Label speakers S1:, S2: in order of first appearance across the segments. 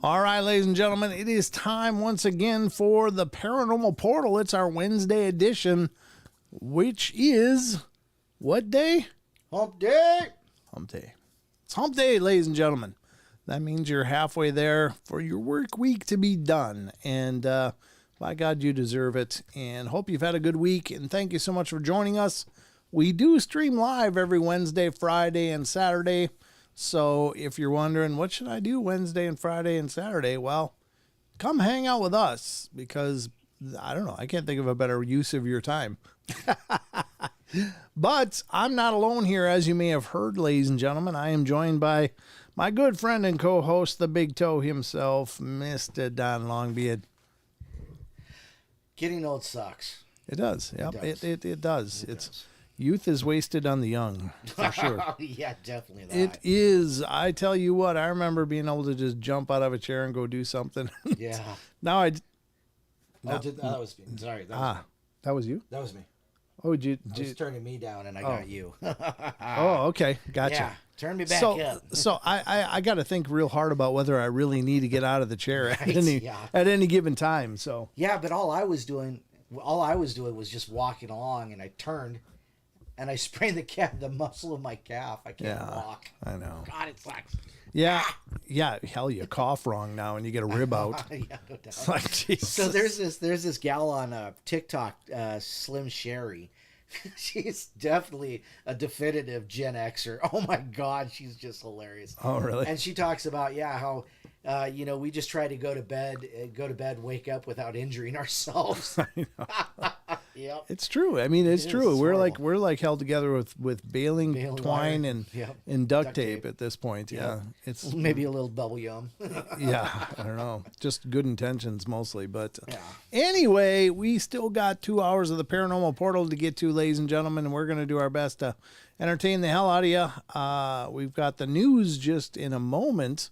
S1: All right, ladies and gentlemen, it is time once again for the Paranormal Portal. It's our Wednesday edition, which is what day?
S2: Hump day.
S1: Hump day. It's hump day, ladies and gentlemen. That means you're halfway there for your work week to be done. And by God, you deserve it. And hope you've had a good week. And thank you so much for joining us. We do stream live every Wednesday, Friday, and Saturday. So if you're wondering, what should I do Wednesday and Friday and Saturday? Well, come hang out with us because, I don't know, I can't think of a better use of your time. But I'm not alone here, as you may have heard, ladies and gentlemen. I am joined by my good friend and co-host, the Big Toe himself, Mr. Don Longbeard.
S2: Getting old sucks.
S1: It does. Yep, it does.
S2: Does.
S1: Youth is wasted on the young, for sure.
S2: Yeah, definitely that.
S1: It is. I tell you what, I remember being able to just jump out of a chair and go do something.
S2: Yeah.
S1: Now I...
S2: No, that was me. Sorry.
S1: That was you?
S2: That was me.
S1: Oh,
S2: I was turning me down and I got you.
S1: Oh, okay. Gotcha.
S2: Yeah, turn me back up.
S1: So I got to think real hard about whether I really need to get out of the chair at any given time. So
S2: yeah, but all I was doing was just walking along, and I turned, and I sprained the muscle of my calf. I can't walk.
S1: I know.
S2: God, it sucks.
S1: Yeah. Hell, you cough wrong now, and you get a rib out.
S2: Yeah, no doubt.
S1: It's like, Jesus.
S2: So there's this gal on TikTok, Slim Sherry. She's definitely a definitive Gen Xer. Oh my God, she's just hilarious.
S1: Oh really?
S2: And she talks about how we just try to go to bed, wake up without injuring ourselves.
S1: I know.
S2: Yep.
S1: It's true. I mean, it's true.
S2: It's
S1: We're
S2: horrible.
S1: like held together with baling twine
S2: wire.
S1: and duct tape at this point.
S2: Yep.
S1: Yeah, it's
S2: Maybe a little bubble gum.
S1: yeah. I don't know. Just good intentions mostly, but
S2: Yeah.
S1: anyway, we still got 2 hours of the Paranormal Portal to get to, ladies and gentlemen, and we're going to do our best to entertain the hell out of you. We've got the news just in a moment.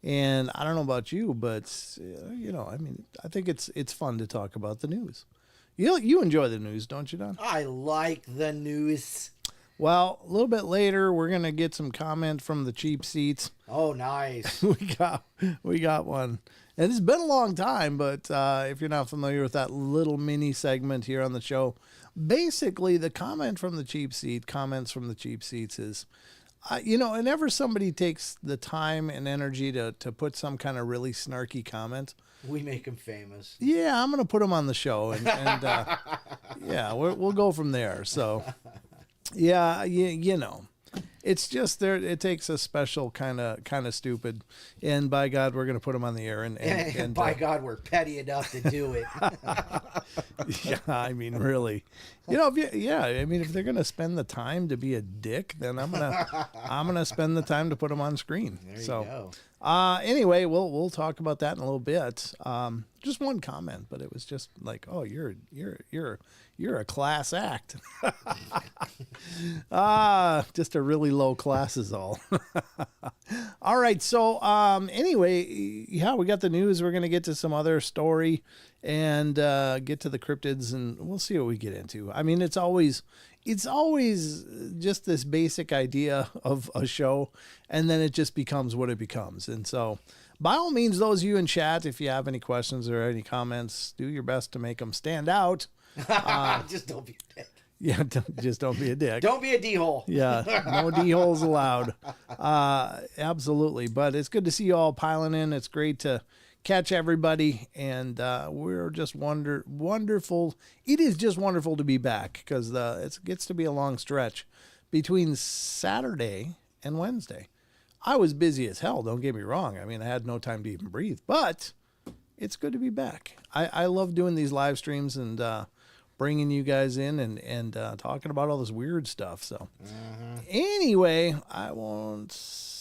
S1: And I don't know about you, but I mean, I think it's fun to talk about the news. You enjoy the news, don't you, Don?
S2: I like the news.
S1: Well, a little bit later, we're gonna get some comment from the cheap seats.
S2: Oh, nice.
S1: we got one, and it's been a long time. But if you're not familiar with that little mini segment here on the show, basically the comments from the cheap seats is. Whenever somebody takes the time and energy to put some kind of really snarky comment,
S2: We make them famous.
S1: Yeah, I'm going to put them on the show, and yeah, we'll go from there. So, yeah, it's just there. It takes a special kind of stupid, and by God, we're going to put them on the air. And
S2: by God, we're petty enough to do it.
S1: Yeah, I mean, really, if they're going to spend the time to be a dick, then I'm gonna spend the time to put them on screen.
S2: There you go.
S1: Anyway, we'll talk about that in a little bit. Just one comment, but it was just like, oh, you're a class act. Just a really low class is all. All right. So, anyway, yeah, we got the news. We're going to get to some other story and, get to the cryptids, and we'll see what we get into. I mean, it's always just this basic idea of a show, and then it just becomes what it becomes. And so, by all means, those of you in chat, if you have any questions or any comments, do your best to make them stand out.
S2: Just don't be a dick.
S1: Yeah, just don't be a dick.
S2: Don't be a D-hole.
S1: Yeah, no D-holes allowed. Absolutely. But it's good to see you all piling in. It's great to catch everybody, and we're just wonderful. It is just wonderful to be back because it gets to be a long stretch between Saturday and Wednesday. I was busy as hell, don't get me wrong. I mean, I had no time to even breathe, but it's good to be back. I love doing these live streams and bringing you guys in and talking about all this weird stuff. So anyway, I won't...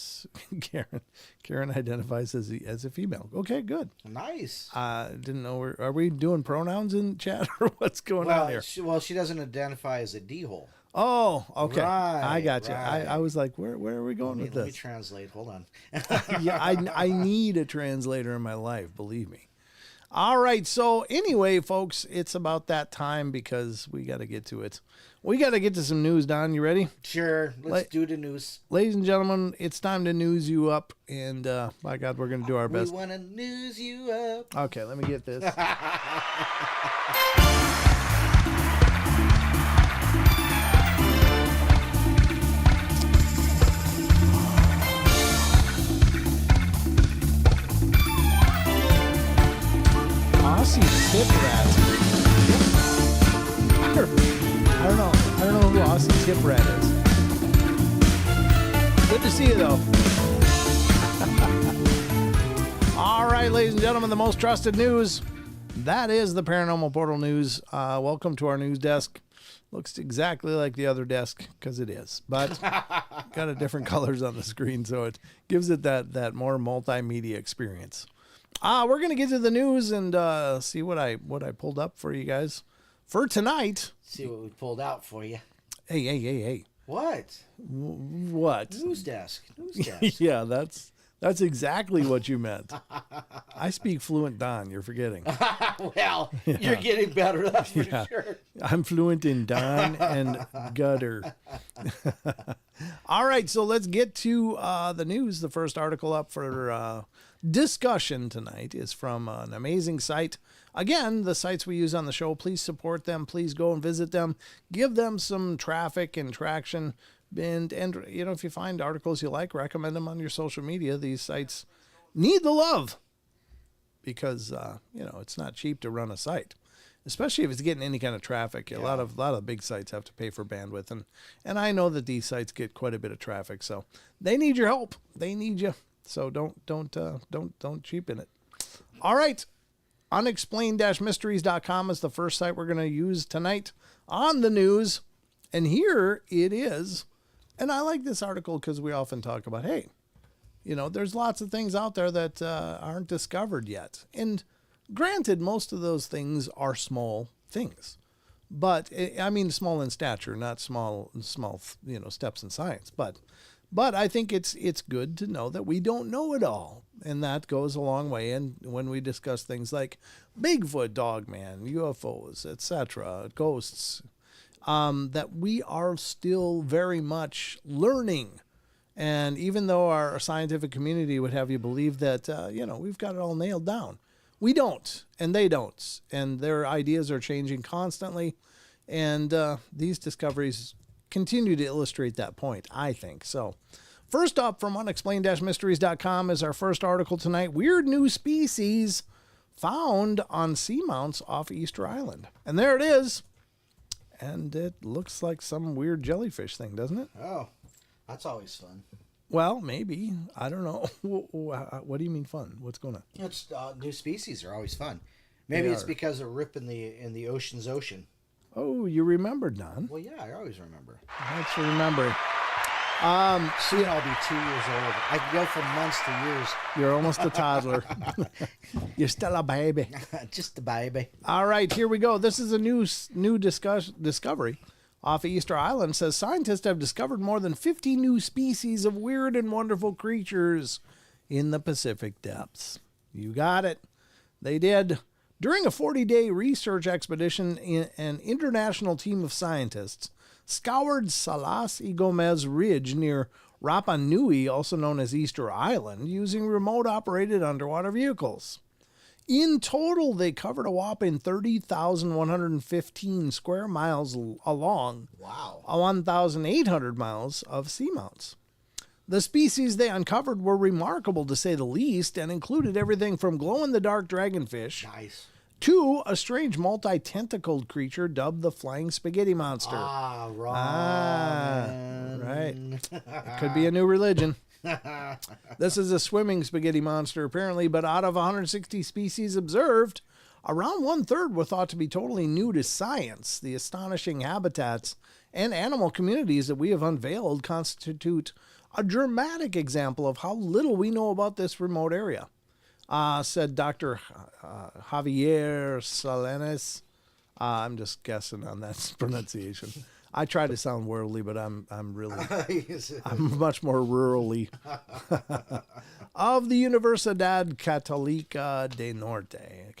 S1: Karen identifies as a female. Okay, good.
S2: Nice.
S1: Didn't know. Are we doing pronouns in chat or what's going on here?
S2: She doesn't identify as a D-hole.
S1: Oh, okay.
S2: Right,
S1: I got you.
S2: right.
S1: I was like, where are we going with this?
S2: Let me translate. Hold on.
S1: Yeah, I need a translator in my life. Believe me. All right. So anyway, folks, it's about that time because we got to get to it. We got to get to some news, Don. You ready?
S2: Sure. Let's do the news.
S1: Ladies and gentlemen, it's time to news you up. And by God, we're going to do our best.
S2: We want to news you up.
S1: Okay, let me get this. Aussie Tip Rat. I don't know who Aussie Tip Rat is. Good to see you, though. All right, ladies and gentlemen, the most trusted news. That is the Paranormal Portal news. Welcome to our news desk. Looks exactly like the other desk, because it is. But got a different colors on the screen, so it gives it that more multimedia experience. We're going to get to the news and see what I pulled up for you guys for tonight.
S2: See what we pulled out for you.
S1: Hey.
S2: What?
S1: What?
S2: News desk. News desk.
S1: Yeah, that's exactly what you meant. I speak fluent Don, you're forgetting.
S2: Well, you're getting better, that's for sure.
S1: I'm fluent in Don and gutter. All right, so let's get to the news. The first article up for discussion tonight is from an amazing site. Again, the sites we use on the show, please support them. Please go and visit them. Give them some traffic and traction. And you know, if you find articles you like, recommend them on your social media. These sites need the love because, you know, it's not cheap to run a site, especially if it's getting any kind of traffic. Yeah. A lot of big sites have to pay for bandwidth. And I know that these sites get quite a bit of traffic, so they need your help. They need you. So don't cheapen it. All right. Unexplained-mysteries.com is the first site we're going to use tonight on the news. And here it is. And I like this article because we often talk about, hey, you know, there's lots of things out there that aren't discovered yet. And granted, most of those things are small things. But, I mean, small in stature, not small, you know, steps in science. But I think it's good to know that we don't know it all. And that goes a long way. And when we discuss things like Bigfoot, Dogman, UFOs, etc., ghosts, that we are still very much learning. And even though our scientific community would have you believe that, you know, we've got it all nailed down, we don't, and they don't. And their ideas are changing constantly. And these discoveries continue to illustrate that point, I think. So first up from unexplained-mysteries.com is our first article tonight. Weird new species found on seamounts off Easter Island. And there it is. And it looks like some weird jellyfish thing, doesn't it?
S2: Oh, that's always fun.
S1: Well, maybe. I don't know. What do you mean fun? What's going on?
S2: It's, new species are always fun. Maybe it's because of rip in the ocean's ocean.
S1: Oh, you remember, Don?
S2: Well, yeah, I always remember.
S1: Thanks for remembering.
S2: Soon I'll be 2 years old. I can go from months to years.
S1: You're almost a toddler. You're still a baby.
S2: Just a baby.
S1: All right, here we go. This is a new discovery off Easter Island. It says scientists have discovered more than 50 new species of weird and wonderful creatures in the Pacific depths. You got it. They did. During a 40-day research expedition, an international team of scientists scoured Salas y Gomez Ridge near Rapa Nui, also known as Easter Island, using remote-operated underwater vehicles. In total, they covered a whopping 30,115 square miles along.
S2: Wow.
S1: 1,800 miles of seamounts. The species they uncovered were remarkable, to say the least, and included everything from glow-in-the-dark dragonfish to a strange multi-tentacled creature dubbed the Flying Spaghetti Monster. Right. It could be a new religion. This is a swimming spaghetti monster, apparently, but out of 160 species observed, around one-third were thought to be totally new to science. The astonishing habitats and animal communities that we have unveiled constitute a dramatic example of how little we know about this remote area, said Dr. Javier Salinas. I'm just guessing on that pronunciation. I try to sound worldly, but I'm really I'm much more rurally. Of the Universidad Católica de Norte.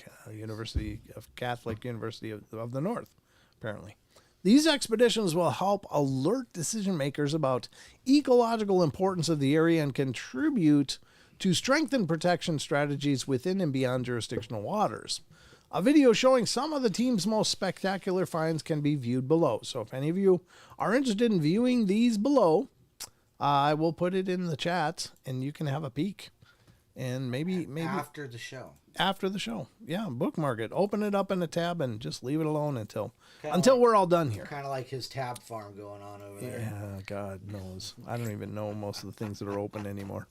S1: Catholic University of the North, apparently. These expeditions will help alert decision makers about ecological importance of the area and contribute to strengthen protection strategies within and beyond jurisdictional waters. A video showing some of the team's most spectacular finds can be viewed below. So if any of you are interested in viewing these below, I will put it in the chat and you can have a peek. And maybe
S2: after the show.
S1: After the show. Yeah, bookmark it. Open it up in a tab and just leave it alone until we're all done here.
S2: Kind of like his tab farm going on over there.
S1: Yeah, God knows. I don't even know most of the things that are open anymore.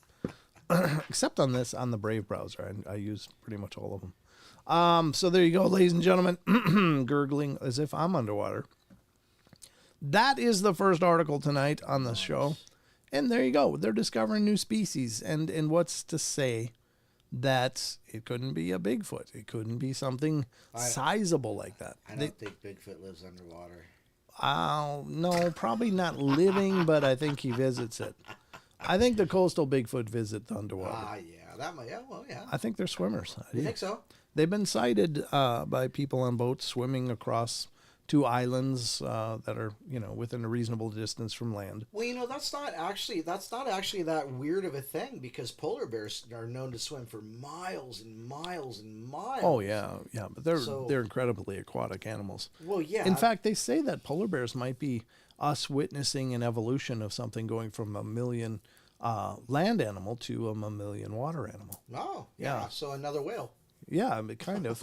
S1: Except on the Brave browser. I use pretty much all of them. So there you go, ladies and gentlemen. Gurgling as if I'm underwater. That is the first article tonight on the show. And there you go. They're discovering new species. And what's to say that it couldn't be a Bigfoot? It couldn't be something sizable like that.
S2: I don't think Bigfoot lives underwater.
S1: No, probably not living, but I think he visits it. I think the coastal Bigfoot visit the underwater.
S2: Yeah. That might, yeah.
S1: I think they're swimmers.
S2: You think so?
S1: They've been sighted by people on boats swimming across 2 islands that are, within a reasonable distance from land.
S2: Well, that's not actually that weird of a thing, because polar bears are known to swim for miles and miles and miles.
S1: Oh yeah, but they're incredibly aquatic animals.
S2: Well, yeah.
S1: In fact, they say that polar bears might be us witnessing an evolution of something going from a million land animal to a mammalian water animal.
S2: Oh, yeah. So another whale.
S1: Yeah, kind of.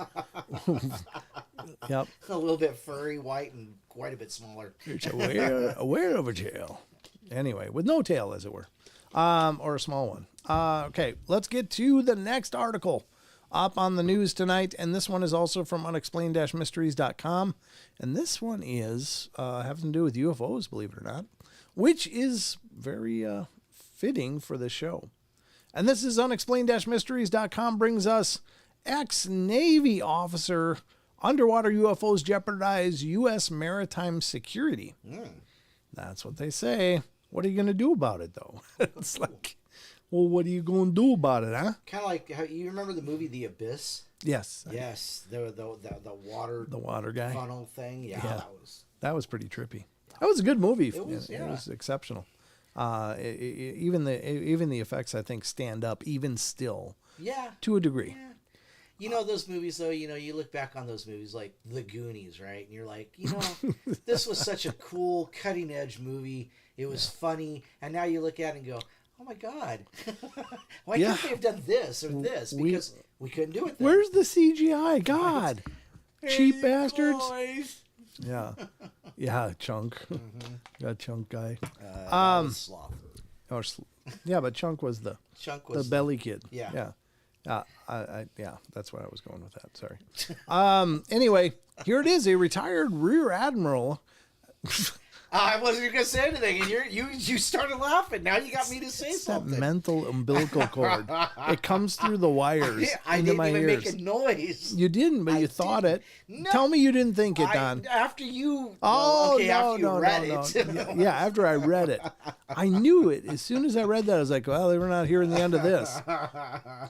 S1: Yep.
S2: A little bit furry, white, and quite a bit smaller.
S1: It's aware of a tail. Anyway, with no tail, as it were. Or a small one. Okay, let's get to the next article up on the news tonight. And this one is also from unexplained-mysteries.com. And this one is having to do with UFOs, believe it or not, which is very fitting for this show. And this is unexplained-mysteries.com brings us ex-Navy officer, underwater UFOs jeopardize U.S. maritime security. That's what they say. What are you going to do about it, though? It's like, well, what are you going to do about it, huh?
S2: Kind of like, how you remember the movie The Abyss?
S1: Yes.
S2: Yes, the water
S1: guy
S2: funnel thing. Yeah.
S1: That was pretty trippy. That was a good movie. It
S2: was
S1: exceptional. Even the effects, I think, stand up even still.
S2: Yeah.
S1: To a degree.
S2: Yeah. Those movies, though, you look back on those movies like The Goonies, right? And you're like, this was such a cool, cutting-edge movie. It was funny. And now you look at it and go, oh, my God. Why can't they have done this or this? Because we couldn't do it then.
S1: Where's the CGI? God. Cheap bastards.
S2: Boys.
S1: Yeah. Yeah, Chunk. That Chunk guy.
S2: Sloth.
S1: But Chunk was the belly kid.
S2: Yeah.
S1: Yeah. That's where I was going with that. Sorry. Anyway, here it is. A retired rear admiral.
S2: I wasn't going to say anything, and you started laughing. Now you got me to say something.
S1: That mental umbilical cord. It comes through the wires into my ears.
S2: I didn't even make a noise.
S1: You didn't, but you thought it. No, tell me you didn't think it, Don.
S2: After you.
S1: After you
S2: read it.
S1: Yeah, after I read it, I knew it. As soon as I read that, I was like, "Well, we're not hearing the end of this.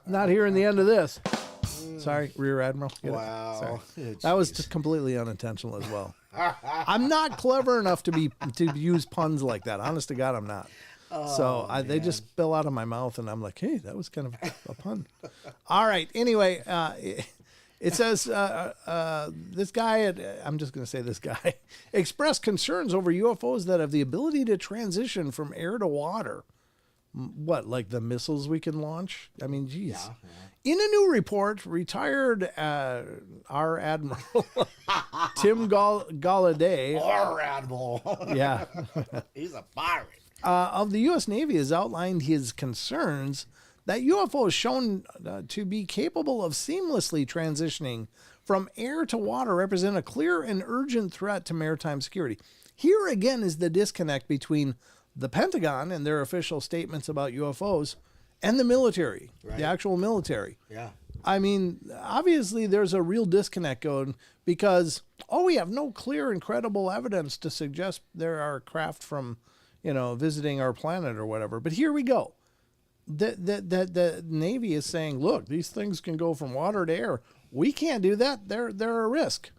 S1: Not hearing the end of this." Sorry, Rear Admiral.
S2: Wow.
S1: That was just completely unintentional as well. I'm not clever enough to use puns like that. Honest to God, I'm not. They just spill out of my mouth, and I'm like, hey, that was kind of a pun. All right. Anyway, it says this guy, I'm just going to say this guy, expressed concerns over UFOs that have the ability to transition from air to water. What, like the missiles we can launch? I mean, geez. Yeah. In a new report, retired our Admiral Tim Galladay.
S2: Our Admiral.
S1: Yeah.
S2: He's a pirate.
S1: Of the U.S. Navy has outlined his concerns that UFOs shown to be capable of seamlessly transitioning from air to water represent a clear and urgent threat to maritime security. Here again is the disconnect between the Pentagon and their official statements about UFOs and the military, the actual military.
S2: Yeah.
S1: I mean, obviously there's a real disconnect going because, we have no clear and credible evidence to suggest there are craft from, visiting our planet or whatever. But here we go. the Navy is saying, look, these things can go from water to air. We can't do that. They're a risk.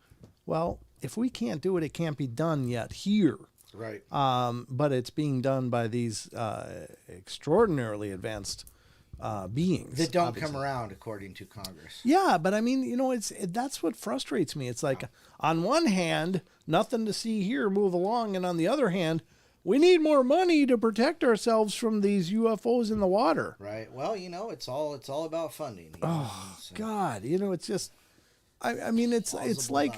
S1: Well, if we can't do it, it can't be done yet here.
S2: Right.
S1: But it's being done by these extraordinarily advanced beings
S2: that don't come around, according to Congress.
S1: Yeah, but I mean, that's what frustrates me. It's like, on one hand, nothing to see here, move along, and on the other hand, we need more money to protect ourselves from these UFOs in the water.
S2: Right. Well, it's all about funding.
S1: God, it's just, I mean, it's like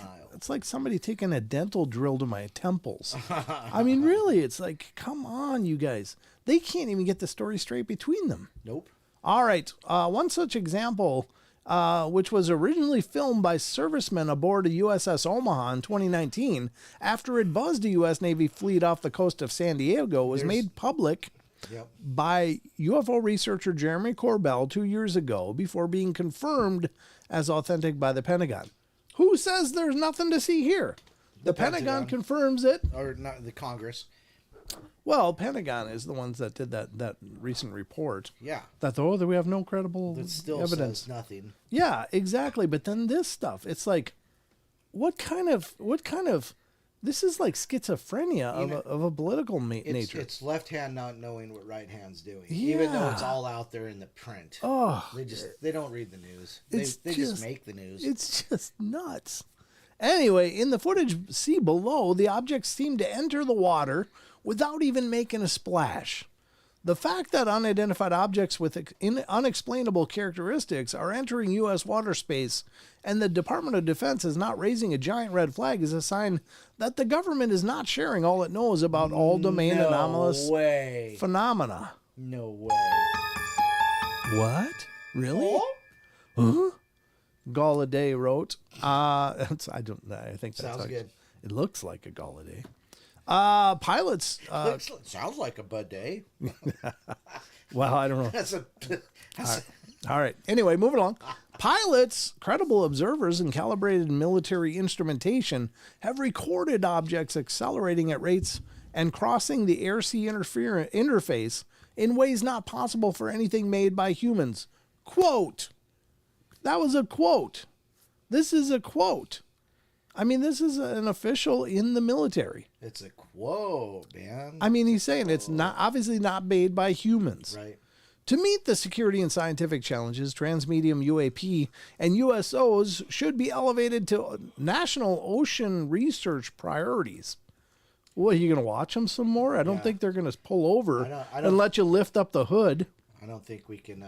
S1: somebody taking a dental drill to my temples. I mean, really, it's like, come on, you guys. They can't even get the story straight between them.
S2: Nope.
S1: All right. One such example, which was originally filmed by servicemen aboard a USS Omaha in 2019, after it buzzed a U.S. Navy fleet off the coast of San Diego, was made public by UFO researcher Jeremy Corbell 2 years ago before being confirmed as authentic by the Pentagon. Who says there's nothing to see here? The Pentagon confirms it.
S2: Or not the Congress.
S1: Well, Pentagon is the ones that did that recent report.
S2: Yeah.
S1: That we have no credible
S2: that still
S1: evidence.
S2: Says nothing.
S1: Yeah, exactly. But then this stuff, it's like, what kind of this is like schizophrenia of a political nature.
S2: It's left hand not knowing what right hand's doing, even though it's all out there in the print.
S1: Oh,
S2: they don't read the news. They just make the news.
S1: It's just nuts. Anyway, in the footage see below, the objects seem to enter the water without even making a splash. The fact that unidentified objects with unexplainable characteristics are entering U.S. water space and the Department of Defense is not raising a giant red flag is a sign that the government is not sharing all it knows about all domain anomalous phenomena.
S2: No way.
S1: What? Really? Huh? Galladay wrote. I think that
S2: sounds good.
S1: It looks like a Galladay. Pilots.
S2: Sounds like a bidet.
S1: Well, I don't know. All right. Anyway, moving along. Pilots, credible observers, and calibrated military instrumentation have recorded objects accelerating at rates and crossing the air-sea interface in ways not possible for anything made by humans. Quote. That was a quote. This is a quote. I mean, this is an official in the military.
S2: It's a quote, man.
S1: I mean, he's saying it's not obviously not made by humans.
S2: Right.
S1: To meet the security and scientific challenges, transmedium UAP and USOs should be elevated to national ocean research priorities. What, are you going to watch them some more? I don't think they're going to pull over and let you lift up the hood.
S2: I don't think we can...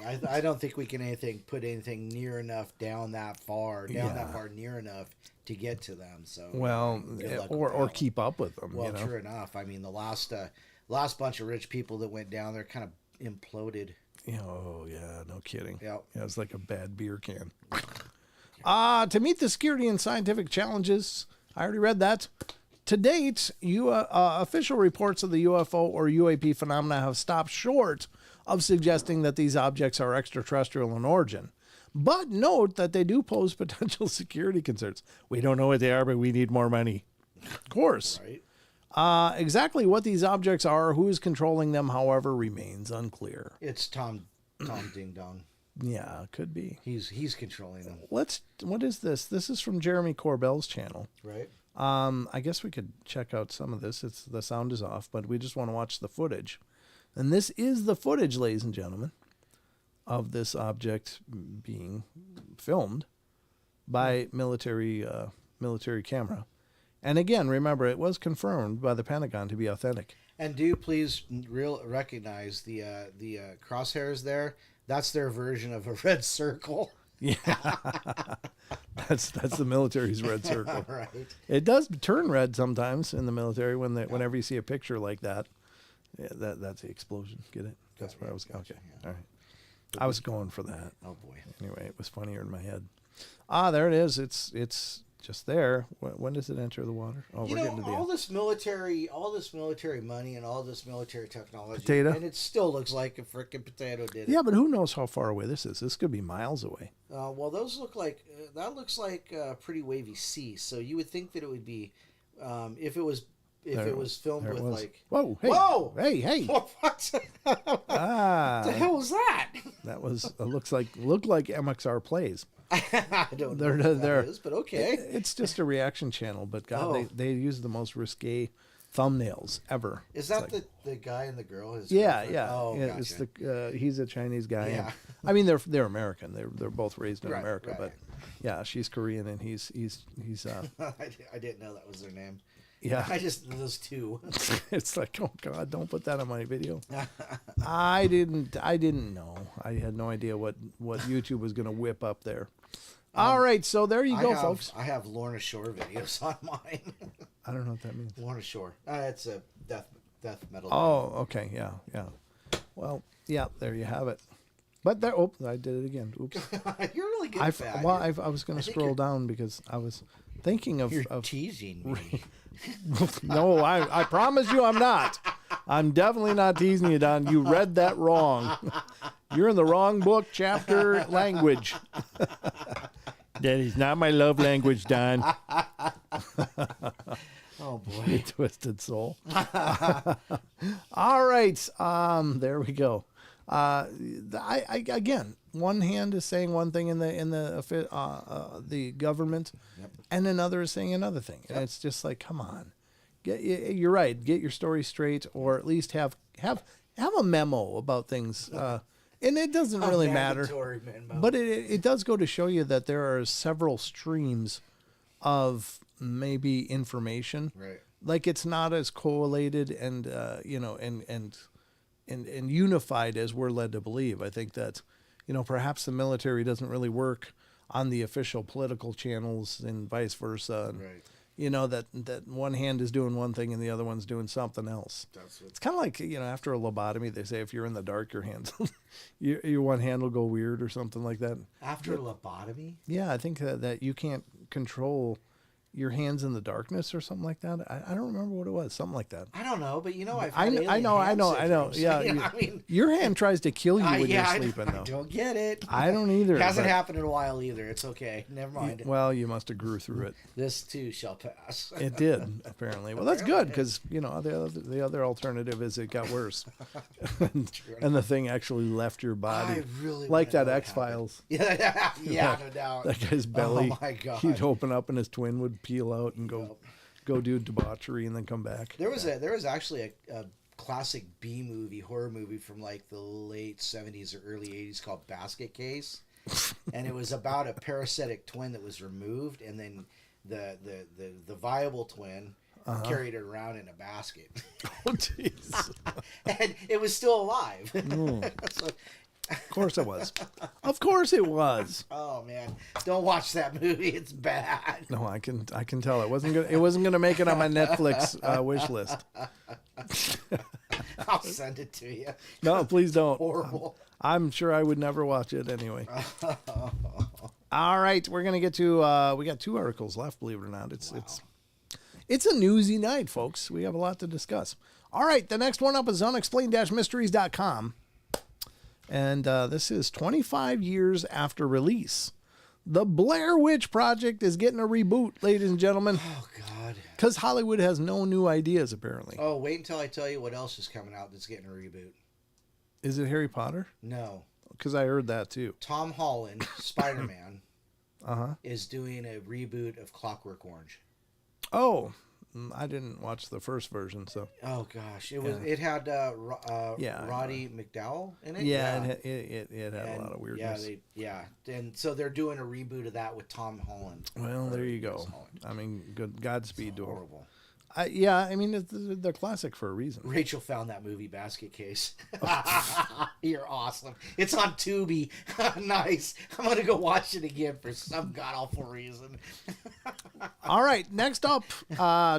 S2: I don't think we can put anything near enough down that far near enough to get to them. So
S1: or keep up with them.
S2: Well, true enough. I mean, the last bunch of rich people that went down there kind of imploded.
S1: Oh yeah, no kidding.
S2: Yep.
S1: Yeah, it's like a bad beer can. To meet the security and scientific challenges, I already read that. To date, official reports of the UFO or UAP phenomena have stopped short of suggesting that these objects are extraterrestrial in origin. But note that they do pose potential security concerns. We don't know what they are, but we need more money. Of course.
S2: Right.
S1: Exactly what these objects are, who is controlling them, however, remains unclear.
S2: It's Tom Ding Dong.
S1: Yeah, could be.
S2: He's controlling them.
S1: What is this? This is from Jeremy Corbell's channel.
S2: Right.
S1: I guess we could check out some of this. The sound is off, but we just want to watch the footage. And this is the footage, ladies and gentlemen, of this object being filmed by military camera. And again, remember, it was confirmed by the Pentagon to be authentic.
S2: And do please recognize the crosshairs there? That's their version of a red circle.
S1: Yeah, that's the military's red circle.
S2: Right.
S1: It does turn red sometimes in the military whenever you see a picture like that. Yeah, that's the explosion. Get it? That's where I was going. Okay. Yeah. All right. I was going for that.
S2: Oh boy.
S1: Anyway, it was funnier in my head. There it is. It's just there. When does it enter the water? Oh, we're getting to the
S2: all this military money and all this military technology,
S1: potato,
S2: and it still looks like a freaking potato did it.
S1: Yeah, but who knows how far away this is? This could be miles away.
S2: Well, those look like that looks like a pretty wavy sea. So you would think that it would be, if it was if
S1: There
S2: it was filmed
S1: there it
S2: with
S1: was.
S2: like.
S1: Whoa! Hey!
S2: Whoa!
S1: Hey!
S2: What
S1: Ah,
S2: the hell was that?
S1: that was looked like MXR plays.
S2: I don't know what that is, but okay.
S1: It's just a reaction channel, but God,
S2: Oh.
S1: they use the most risque thumbnails ever.
S2: Is that the guy and the girl? His
S1: Yeah,
S2: girlfriend?
S1: yeah.
S2: Oh,
S1: yeah,
S2: gotcha.
S1: it's he's a Chinese guy.
S2: Yeah.
S1: And, I mean, they're American. They're both raised in
S2: Right,
S1: America,
S2: right.
S1: but yeah, she's Korean and he's
S2: I didn't know that was their name.
S1: yeah.
S2: I just those two.
S1: It's like, oh God, don't put that on my video. I didn't know. I had no idea what YouTube was going to whip up there. All right, so there you go, folks.
S2: I have Lorna Shore videos on mine.
S1: I don't know what that means.
S2: Lorna Shore. It's a death metal.
S1: Oh, okay, yeah. Well, yeah, there you have it. But there, oh, I did it again. Oops.
S2: You're really good at that.
S1: Well, I was going to scroll down because I was thinking of.
S2: You're teasing me.
S1: No, I promise you I'm not. I'm definitely not teasing you, Don. You read that wrong. You're in the wrong book, chapter, language. That is not my love language, Don.
S2: Oh boy.
S1: You twisted soul. All right. There we go. I again, one hand is saying one thing in the government,
S2: Yep.
S1: and another is saying another thing. And it's just like, come on, you're right. Get your story straight, or at least have a memo about things. And it doesn't really matter, but it does go to show you that there are several streams of maybe information.
S2: Right.
S1: Like it's not as collated and and unified as we're led to believe. I think that, perhaps the military doesn't really work on the official political channels and vice versa. And,
S2: Right.
S1: that one hand is doing one thing and the other one's doing something else. It's kind of like, after a lobotomy, they say if you're in the dark, your hands, your one hand will go weird or something like that.
S2: After lobotomy?
S1: Yeah, I think that you can't control your hands in the darkness or something like that. I don't remember what it was. Something like that.
S2: I don't know, but I've
S1: I
S2: had
S1: know.
S2: syndrome,
S1: Yeah,
S2: I mean,
S1: your hand tries to kill you when you're
S2: I
S1: sleeping, though.
S2: don't get it.
S1: I don't either.
S2: It hasn't
S1: but-
S2: happened in a while either. It's okay. Never mind.
S1: Well, you must have grew through it.
S2: This too shall pass.
S1: It did, apparently. Well, that's good because the other alternative is it got worse, and the thing actually left your body,
S2: I really
S1: like
S2: wanna
S1: that
S2: know what
S1: X-Files.
S2: Yeah, no doubt.
S1: That guy's belly.
S2: Oh my God.
S1: He'd open up and his twin would peel out and go do debauchery and then come back.
S2: There was actually a classic horror movie from like the late 70s or early 80s called Basket Case. And it was about a parasitic twin that was removed, and then the viable twin carried it around in a basket.
S1: Oh, jeez.
S2: And it was still alive. So,
S1: Of course it was. Of course it was.
S2: oh man, don't watch that movie. It's bad.
S1: No, I can tell it wasn't gonna make it on my Netflix wish list.
S2: I'll send it to you.
S1: No, please don't.
S2: Horrible.
S1: I'm sure I would never watch it anyway. All right, we're gonna get to. We got 2 articles left. Believe it or not, it's a newsy night, folks. We have a lot to discuss. All right, the next one up is unexplained-mysteries.com. And this is 25 years after release. The Blair Witch Project is getting a reboot, ladies and gentlemen.
S2: Oh God.
S1: Because Hollywood has no new ideas, apparently.
S2: Oh, wait until I tell you what else is coming out that's getting a reboot.
S1: Is it Harry Potter?
S2: No.
S1: Because I heard that too.
S2: Tom Holland, Spider-Man, is doing a reboot of Clockwork Orange.
S1: Oh, I didn't watch the first version, so.
S2: Oh gosh, it had Roddy McDowell in it.
S1: Yeah, it had a lot of weirdness.
S2: And so they're doing a reboot of that with Tom Holland.
S1: Well, there you go. I mean, Godspeed to him.
S2: Horrible.
S1: I mean, they're classic for a reason.
S2: Rachel found that movie Basket Case. You're awesome. It's on Tubi. Nice. I'm going to go watch it again for some god-awful reason.
S1: All right, next up,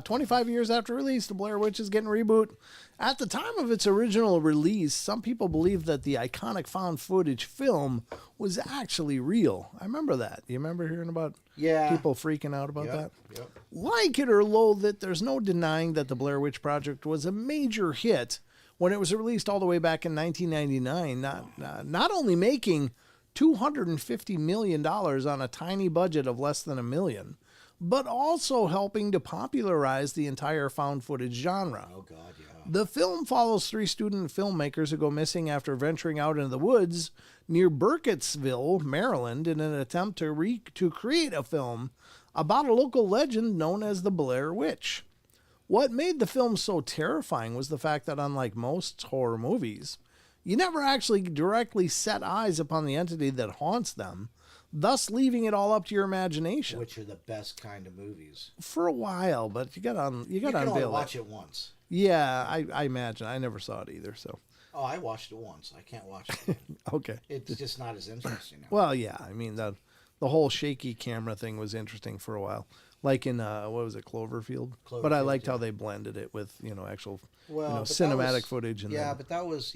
S1: 25 years after release, The Blair Witch is getting a reboot. At the time of its original release, some people believed that the iconic found footage film was actually real. I remember that. You remember hearing about people freaking out about that?
S2: Yep.
S1: Like it or loathe it, there's no denying that The Blair Witch Project was a major hit when it was released all the way back in 1999, not only making $250 million on a tiny budget of less than $1 million, but also helping to popularize the entire found footage genre.
S2: Oh, God, yeah.
S1: The film follows 3 student filmmakers who go missing after venturing out into the woods near Burkittsville, Maryland, in an attempt to create a film about a local legend known as the Blair Witch. What made the film so terrifying was the fact that, unlike most horror movies, you never actually directly set eyes upon the entity that haunts them, thus leaving it all up to your imagination.
S2: Which are the best kind of movies.
S1: For a while, but you got to
S2: can
S1: unveil
S2: only
S1: it.
S2: watch it once.
S1: Yeah, I imagine. I never saw it either, so.
S2: Oh, I watched it once. I can't watch it again.
S1: Okay.
S2: It's just not as interesting now.
S1: Well, yeah. I mean, the whole shaky camera thing was interesting for a while. Like in, what was it, Cloverfield? But I liked how they blended it with, actual cinematic footage. And
S2: but that was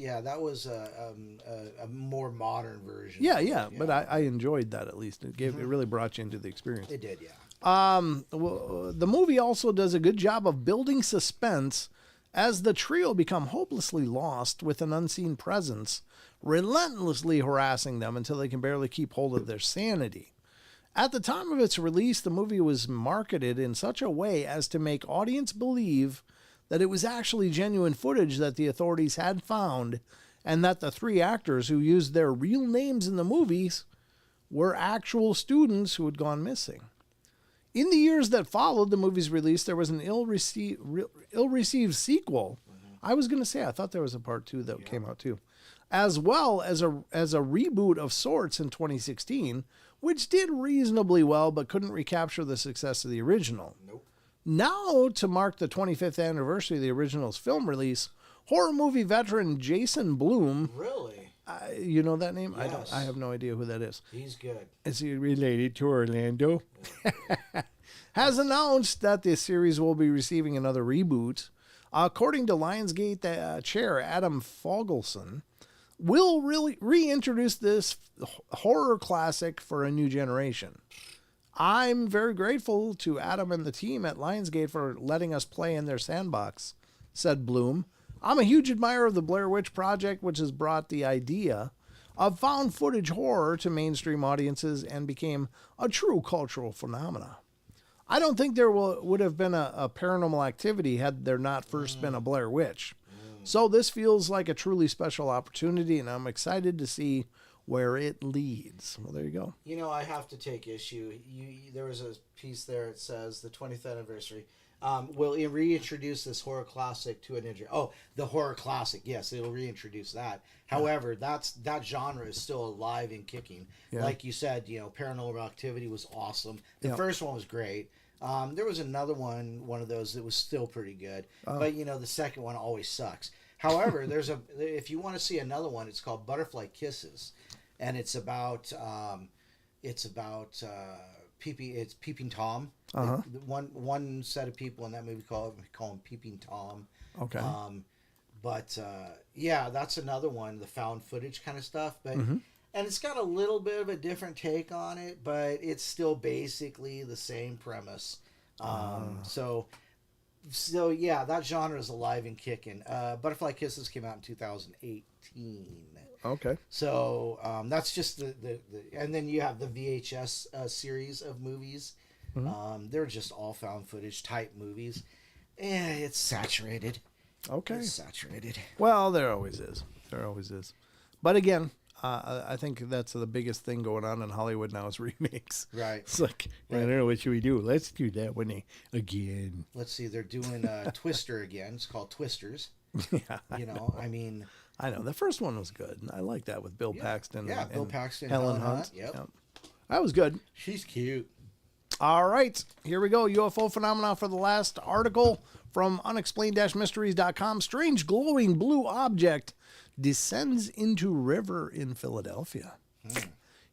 S2: a more modern version.
S1: Yeah. But I enjoyed that at least. It really brought you into the experience.
S2: It did, yeah.
S1: Well, the movie also does a good job of building suspense as the trio become hopelessly lost with an unseen presence, relentlessly harassing them until they can barely keep hold of their sanity. At the time of its release, the movie was marketed in such a way as to make audience believe that it was actually genuine footage that the authorities had found, and that the 3 actors who used their real names in the movies were actual students who had gone missing. In the years that followed the movie's release, there was an ill-received sequel. I was going to say, I thought there was a part 2 that came out too, as well as a reboot of sorts in 2016, which did reasonably well but couldn't recapture the success of the original.
S2: Nope.
S1: Now, to mark the 25th anniversary of the original's film release, horror movie veteran Jason Blum.
S2: Really?
S1: You know that name?
S2: Yes.
S1: I have no idea who that is.
S2: He's good.
S1: Is he related to Orlando? Has announced that the series will be receiving another reboot. According to Lionsgate chair Adam Fogelson, will really reintroduce this horror classic for a new generation. I'm very grateful to Adam and the team at Lionsgate for letting us play in their sandbox, said Bloom. I'm a huge admirer of the Blair Witch Project, which has brought the idea of found footage horror to mainstream audiences and became a true cultural phenomenon. I don't think there would have been a Paranormal Activity had there not first been a Blair Witch. So this feels like a truly special opportunity, and I'm excited to see where it leads. Well, there you go.
S2: I have to take issue. There was a piece there. It says the 20th anniversary will reintroduce this horror classic to an industry. Oh, the horror classic. Yes, it'll reintroduce that. However, that genre is still alive and kicking. Yeah. Like you said, Paranormal Activity was awesome. The first one was great. There was another one of those that was still pretty good. But the second one always sucks. However, if you want to see another one, it's called Butterfly Kisses, and it's about Peeping Tom.
S1: Uh-huh.
S2: One set of people in that movie call him Peeping Tom.
S1: Okay.
S2: That's another one, the found footage kind of stuff. But and it's got a little bit of a different take on it, but it's still basically the same premise. So yeah, that genre is alive and kicking. Butterfly Kisses came out in 2018.
S1: Okay. So
S2: that's just the and then you have the VHS series of movies. They're just all found footage type movies. It's saturated.
S1: Okay.
S2: It's saturated.
S1: Well, there always is. But again, I think that's the biggest thing going on in Hollywood now is remakes.
S2: Right.
S1: It's like, I don't know, what should we do? Let's do that one again.
S2: Let's see. They're doing Twister again. It's called Twisters.
S1: Yeah. I know. The first one was good. I like that with Bill Paxton.
S2: Yeah, Bill Paxton.
S1: Helen Hunt.
S2: Yep.
S1: That was good.
S2: She's cute.
S1: All right. Here we go. UFO phenomena for the last article from unexplained-mysteries.com. Strange glowing blue object descends into river in Philadelphia.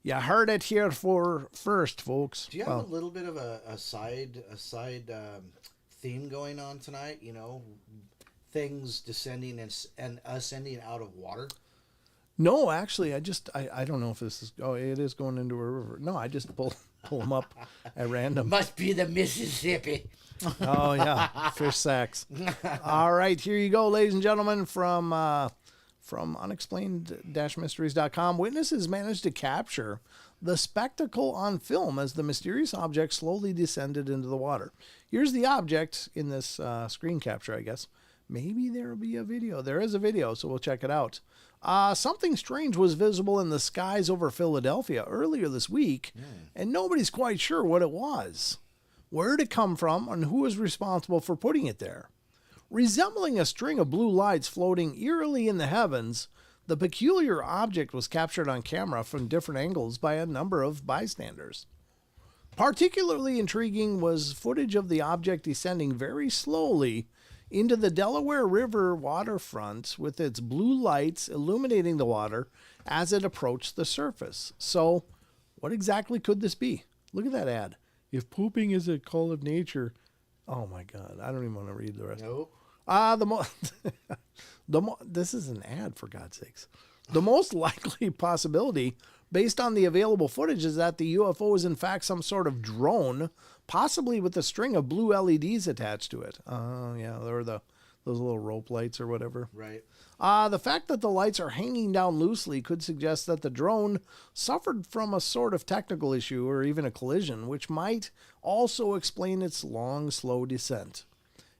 S1: You heard it here first, folks.
S2: Do you have a little bit of a side theme going on tonight? Things descending and ascending out of water?
S1: No, actually, I don't know if this is... Oh, it is going into a river. No, I just pull them up at random.
S2: Must be the Mississippi.
S1: Oh, yeah. Fish sacks. All right, here you go, ladies and gentlemen, from from unexplained-mysteries.com, witnesses managed to capture the spectacle on film as the mysterious object slowly descended into the water. Here's the object in this screen capture, I guess. Maybe there will be a video. There is a video, so we'll check it out. Something strange was visible in the skies over Philadelphia earlier this week, and nobody's quite sure what it was. Where did it come from, and who was responsible for putting it there? Resembling a string of blue lights floating eerily in the heavens, the peculiar object was captured on camera from different angles by a number of bystanders. Particularly intriguing was footage of the object descending very slowly into the Delaware River waterfront with its blue lights illuminating the water as it approached the surface. So, what exactly could this be? Look at that ad. If pooping is a call of nature... Oh my God, I don't even want to read the rest.
S2: Nope.
S1: This is an ad, for God's sakes. The most likely possibility, based on the available footage, is that the UFO is in fact some sort of drone, possibly with a string of blue LEDs attached to it. Yeah, there were those little rope lights or whatever.
S2: Right.
S1: The fact that the lights are hanging down loosely could suggest that the drone suffered from a sort of technical issue or even a collision, which might also explain its long, slow descent.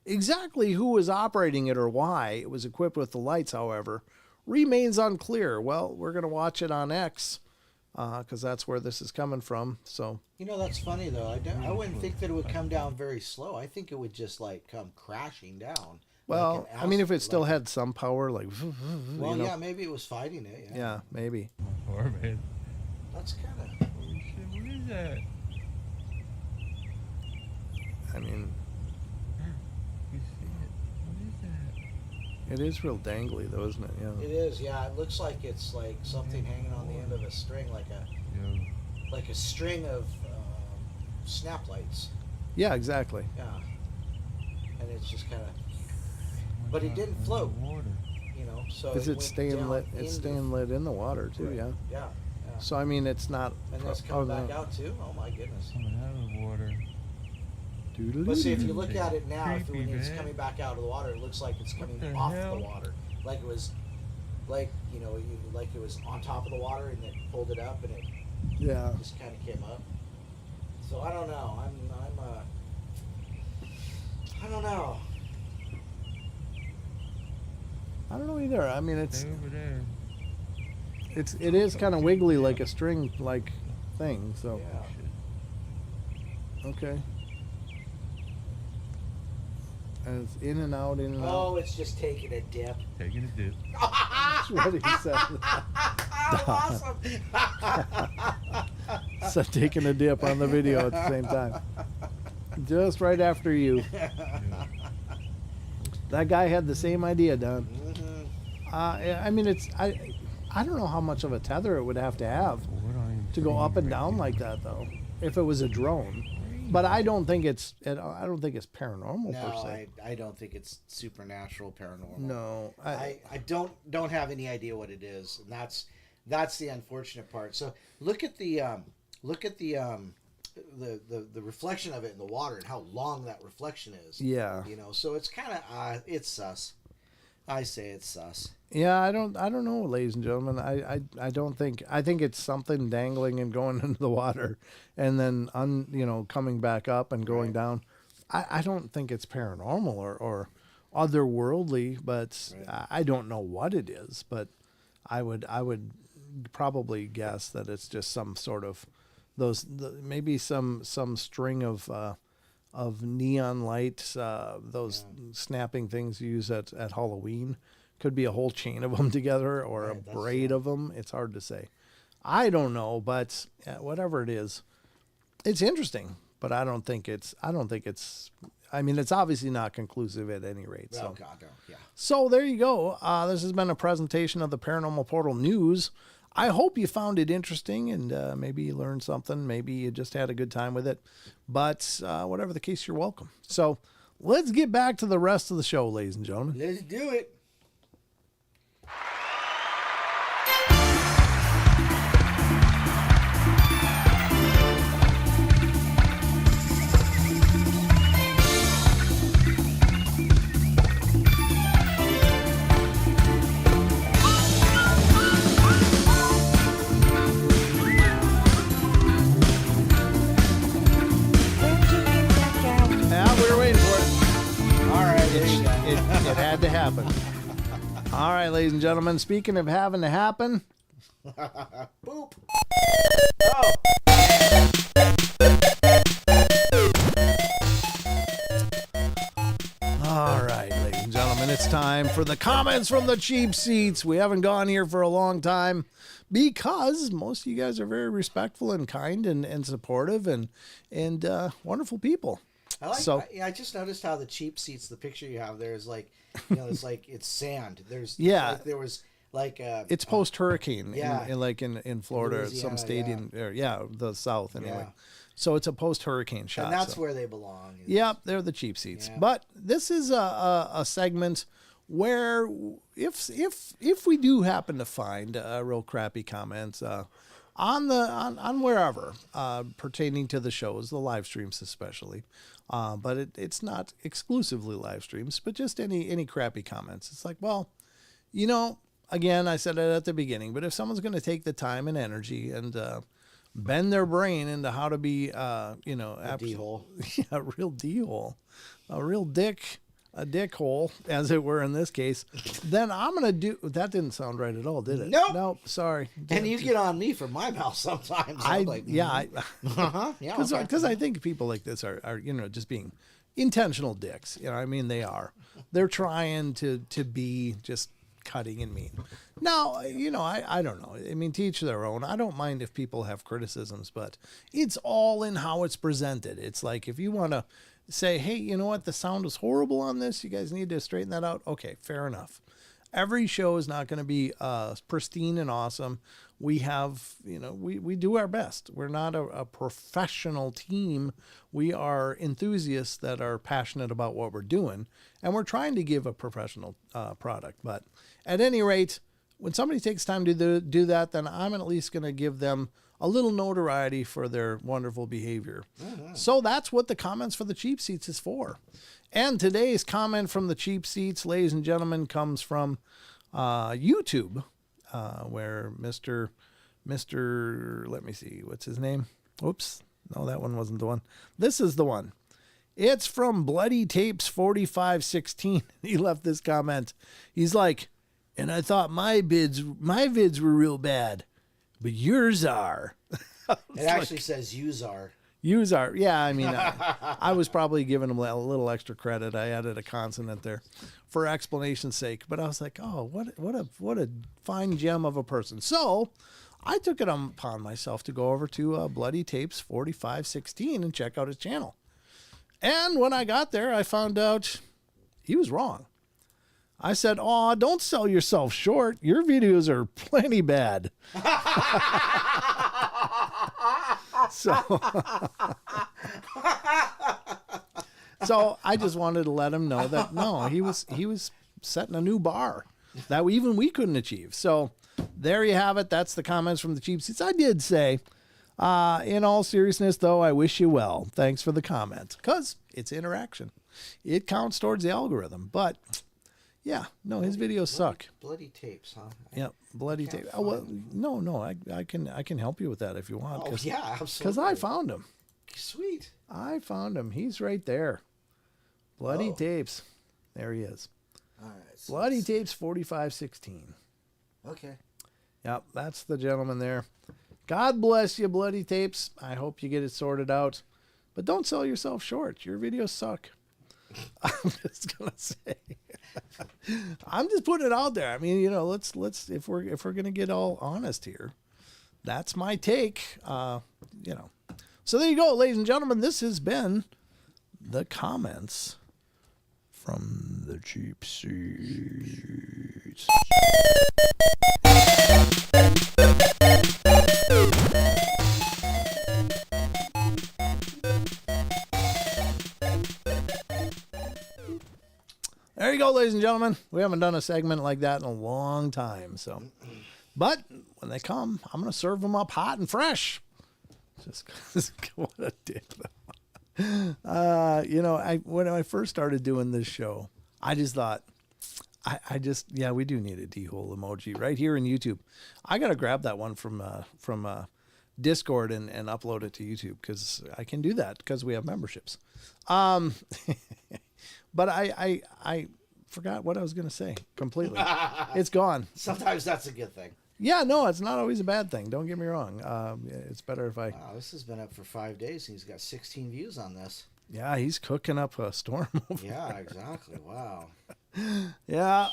S1: Exactly who was operating it or why it was equipped with the lights, however, remains unclear. Well, we're going to watch it on X because that's where this is coming from. So
S2: That's funny, though. I wouldn't think that it would come down very slow. I think it would just, come crashing down.
S1: Well, I mean, if it still had some power,
S2: Well, yeah, maybe it was fighting it.
S1: Yeah, maybe.
S3: Man.
S2: That's kind of...
S3: Holy shit, what is that?
S1: I mean...
S3: You see it? What is that?
S1: It is real dangly, though, isn't it? Yeah.
S2: It is, yeah. It looks like it's like something hanging on the end of a string, like a string of snap lights.
S1: Yeah, exactly.
S2: Yeah. And it's just kind of... But it didn't float, so
S1: Is
S2: it
S1: it
S2: went
S1: staying
S2: down
S1: lit? It's staying lit in the water too,
S2: Right.
S1: yeah.
S2: Yeah.
S1: So I mean, it's not.
S2: And that's coming back out too. Oh my goodness.
S3: Coming out of the water.
S2: But see, if you look at it now, when it's
S3: man.
S2: coming back out of the water, it looks like it's coming
S3: the
S2: off
S3: hell?
S2: the water, like it was, like it was on top of the water, and then pulled it up, and it
S1: Yeah.
S2: just kind of came up. So I don't know. I don't know.
S1: I don't know either. I mean, it's
S3: Stay over there.
S1: it is kind of wiggly like a string like thing. So
S2: Yeah.
S1: okay. And it's in and out, in and out.
S2: Oh, it's just taking a dip.
S3: Taking a dip.
S1: That's what he said.
S2: Awesome.
S1: So taking a dip on the video at the same time. Just right after you. That guy had the same idea, Don. I mean, I don't know how much of a tether it would have to have to go up and down like that, though. If it was a drone, but I don't think it's paranormal per
S2: No,
S1: se.
S2: I don't think it's supernatural, paranormal.
S1: No,
S2: I don't have any idea what it is, and that's the unfortunate part. So look at the reflection of it in the water and how long that reflection is.
S1: Yeah.
S2: So it's kind of it's sus. I say it's sus.
S1: Yeah, I don't know, ladies and gentlemen. I don't think. I think it's something dangling and going into the water, and then coming back up and going down. I don't think it's paranormal or otherworldly, but I don't know what it is. But I would probably guess that it's just some sort of maybe some string of neon lights, those snapping things you use at Halloween. Could be a whole chain of them together or a braid of them. It's hard to say. I don't know, but whatever it is, it's interesting. But I don't think it's. I mean, it's obviously not conclusive at any rate.
S2: Oh
S1: So.
S2: God, no, yeah.
S1: So there you go. This has been a presentation of the Paranormal Portal news. I hope you found it interesting and maybe you learned something. Maybe you just had a good time with it. But whatever the case, you're welcome. So let's get back to the rest of the show, ladies and gentlemen.
S2: Let's do it.
S1: had to happen. All right, ladies and gentlemen, speaking of having to happen.
S2: Boop. Oh.
S1: All right, ladies and gentlemen, it's time for the comments from the cheap seats. We haven't gone here for a long time because most of you guys are very respectful and kind and supportive and wonderful people.
S2: I just noticed how the cheap seats, the picture you have there is like, it's like it's sand. There's there was like
S1: it's post hurricane in Florida,
S2: Louisiana,
S1: some state in the South anyway. Yeah. So it's a post hurricane shot.
S2: And that's where they belong.
S1: Yep, they're the cheap seats. Yeah. But this is a segment where if we do happen to find real crappy comments on wherever pertaining to the shows, the live streams especially, but it's not exclusively live streams, but just any crappy comments. It's like, well, again, I said it at the beginning, but if someone's going to take the time and energy and bend their brain into how to be, a
S2: D-hole.
S1: Yeah, a real D-hole, a real a dick hole, as it were in this case, then I'm going to do... That didn't sound right at all, did it?
S2: Nope,
S1: sorry.
S2: And you get on me for my mouth sometimes.
S1: Because I think people like this are just being intentional dicks. They are. They're trying to be just cutting and mean. Now, I don't know. To each their own. I don't mind if people have criticisms, but it's all in how it's presented. It's like if you want to say, hey, you know what? The sound is horrible on this. You guys need to straighten that out. Okay, fair enough. Every show is not going to be pristine and awesome. We have, we do our best. We're not a professional team. We are enthusiasts that are passionate about what we're doing, and we're trying to give a professional product. But at any rate, when somebody takes time to do that, then I'm at least going to give them a little notoriety for their wonderful behavior. Mm-hmm. So that's what the comments for the cheap seats is for. And today's comment from the cheap seats, ladies and gentlemen, comes from YouTube, where Mr. Let me see, what's his name? Oops, no, that one wasn't the one. This is the one. It's from Bloody Tapes 4516. He left this comment. He's like, and I thought my vids were real bad, but yours are.
S2: It actually says yous are.
S1: Yous are. Yeah, I was probably giving him a little extra credit. I added a consonant there for explanation's sake. But I was like, oh, what a fine gem of a person. So I took it upon myself to go over to Bloody Tapes 4516 and check out his channel. And when I got there, I found out he was wrong. I said, "Aw, don't sell yourself short. Your videos are plenty bad." So I just wanted to let him know that no, he was setting a new bar that even we couldn't achieve. So there you have it. That's the comments from the cheap seats. I did say, in all seriousness, though, I wish you well. Thanks for the comment, because it's interaction. It counts towards the algorithm, but. Yeah, no, his videos suck.
S2: Bloody Tapes, huh?
S1: Yep, Bloody Tapes. Oh, well, no, I can help you with that if you want.
S2: Oh, yeah, absolutely.
S1: Because I found him.
S2: Sweet.
S1: I found him. He's right there. Bloody Tapes. There he is.
S2: All right. So
S1: Bloody Tapes 4516.
S2: Okay.
S1: Yep, that's the gentleman there. God bless you, Bloody Tapes. I hope you get it sorted out. But don't sell yourself short. Your videos suck. I'm just gonna say. I'm just putting it out there. Let's if we're gonna get all honest here, that's my take. So there you go, ladies and gentlemen. This has been the comments from the cheap seats. There you go, ladies and gentlemen. We haven't done a segment like that in a long time. So, but when they come, I'm going to serve them up hot and fresh. Just what a dick. When I first started doing this show, I just thought, we do need a D-hole emoji right here in YouTube. I got to grab that one from Discord and upload it to YouTube because I can do that because we have memberships. But I forgot what I was going to say completely. It's gone.
S2: Sometimes that's a good thing.
S1: Yeah, no, it's not always a bad thing. Don't get me wrong. It's better if I...
S2: Wow, this has been up for 5 days, and he's got 16 views on this.
S1: Yeah, he's cooking up a storm over
S2: Yeah, exactly. Wow.
S1: Yeah.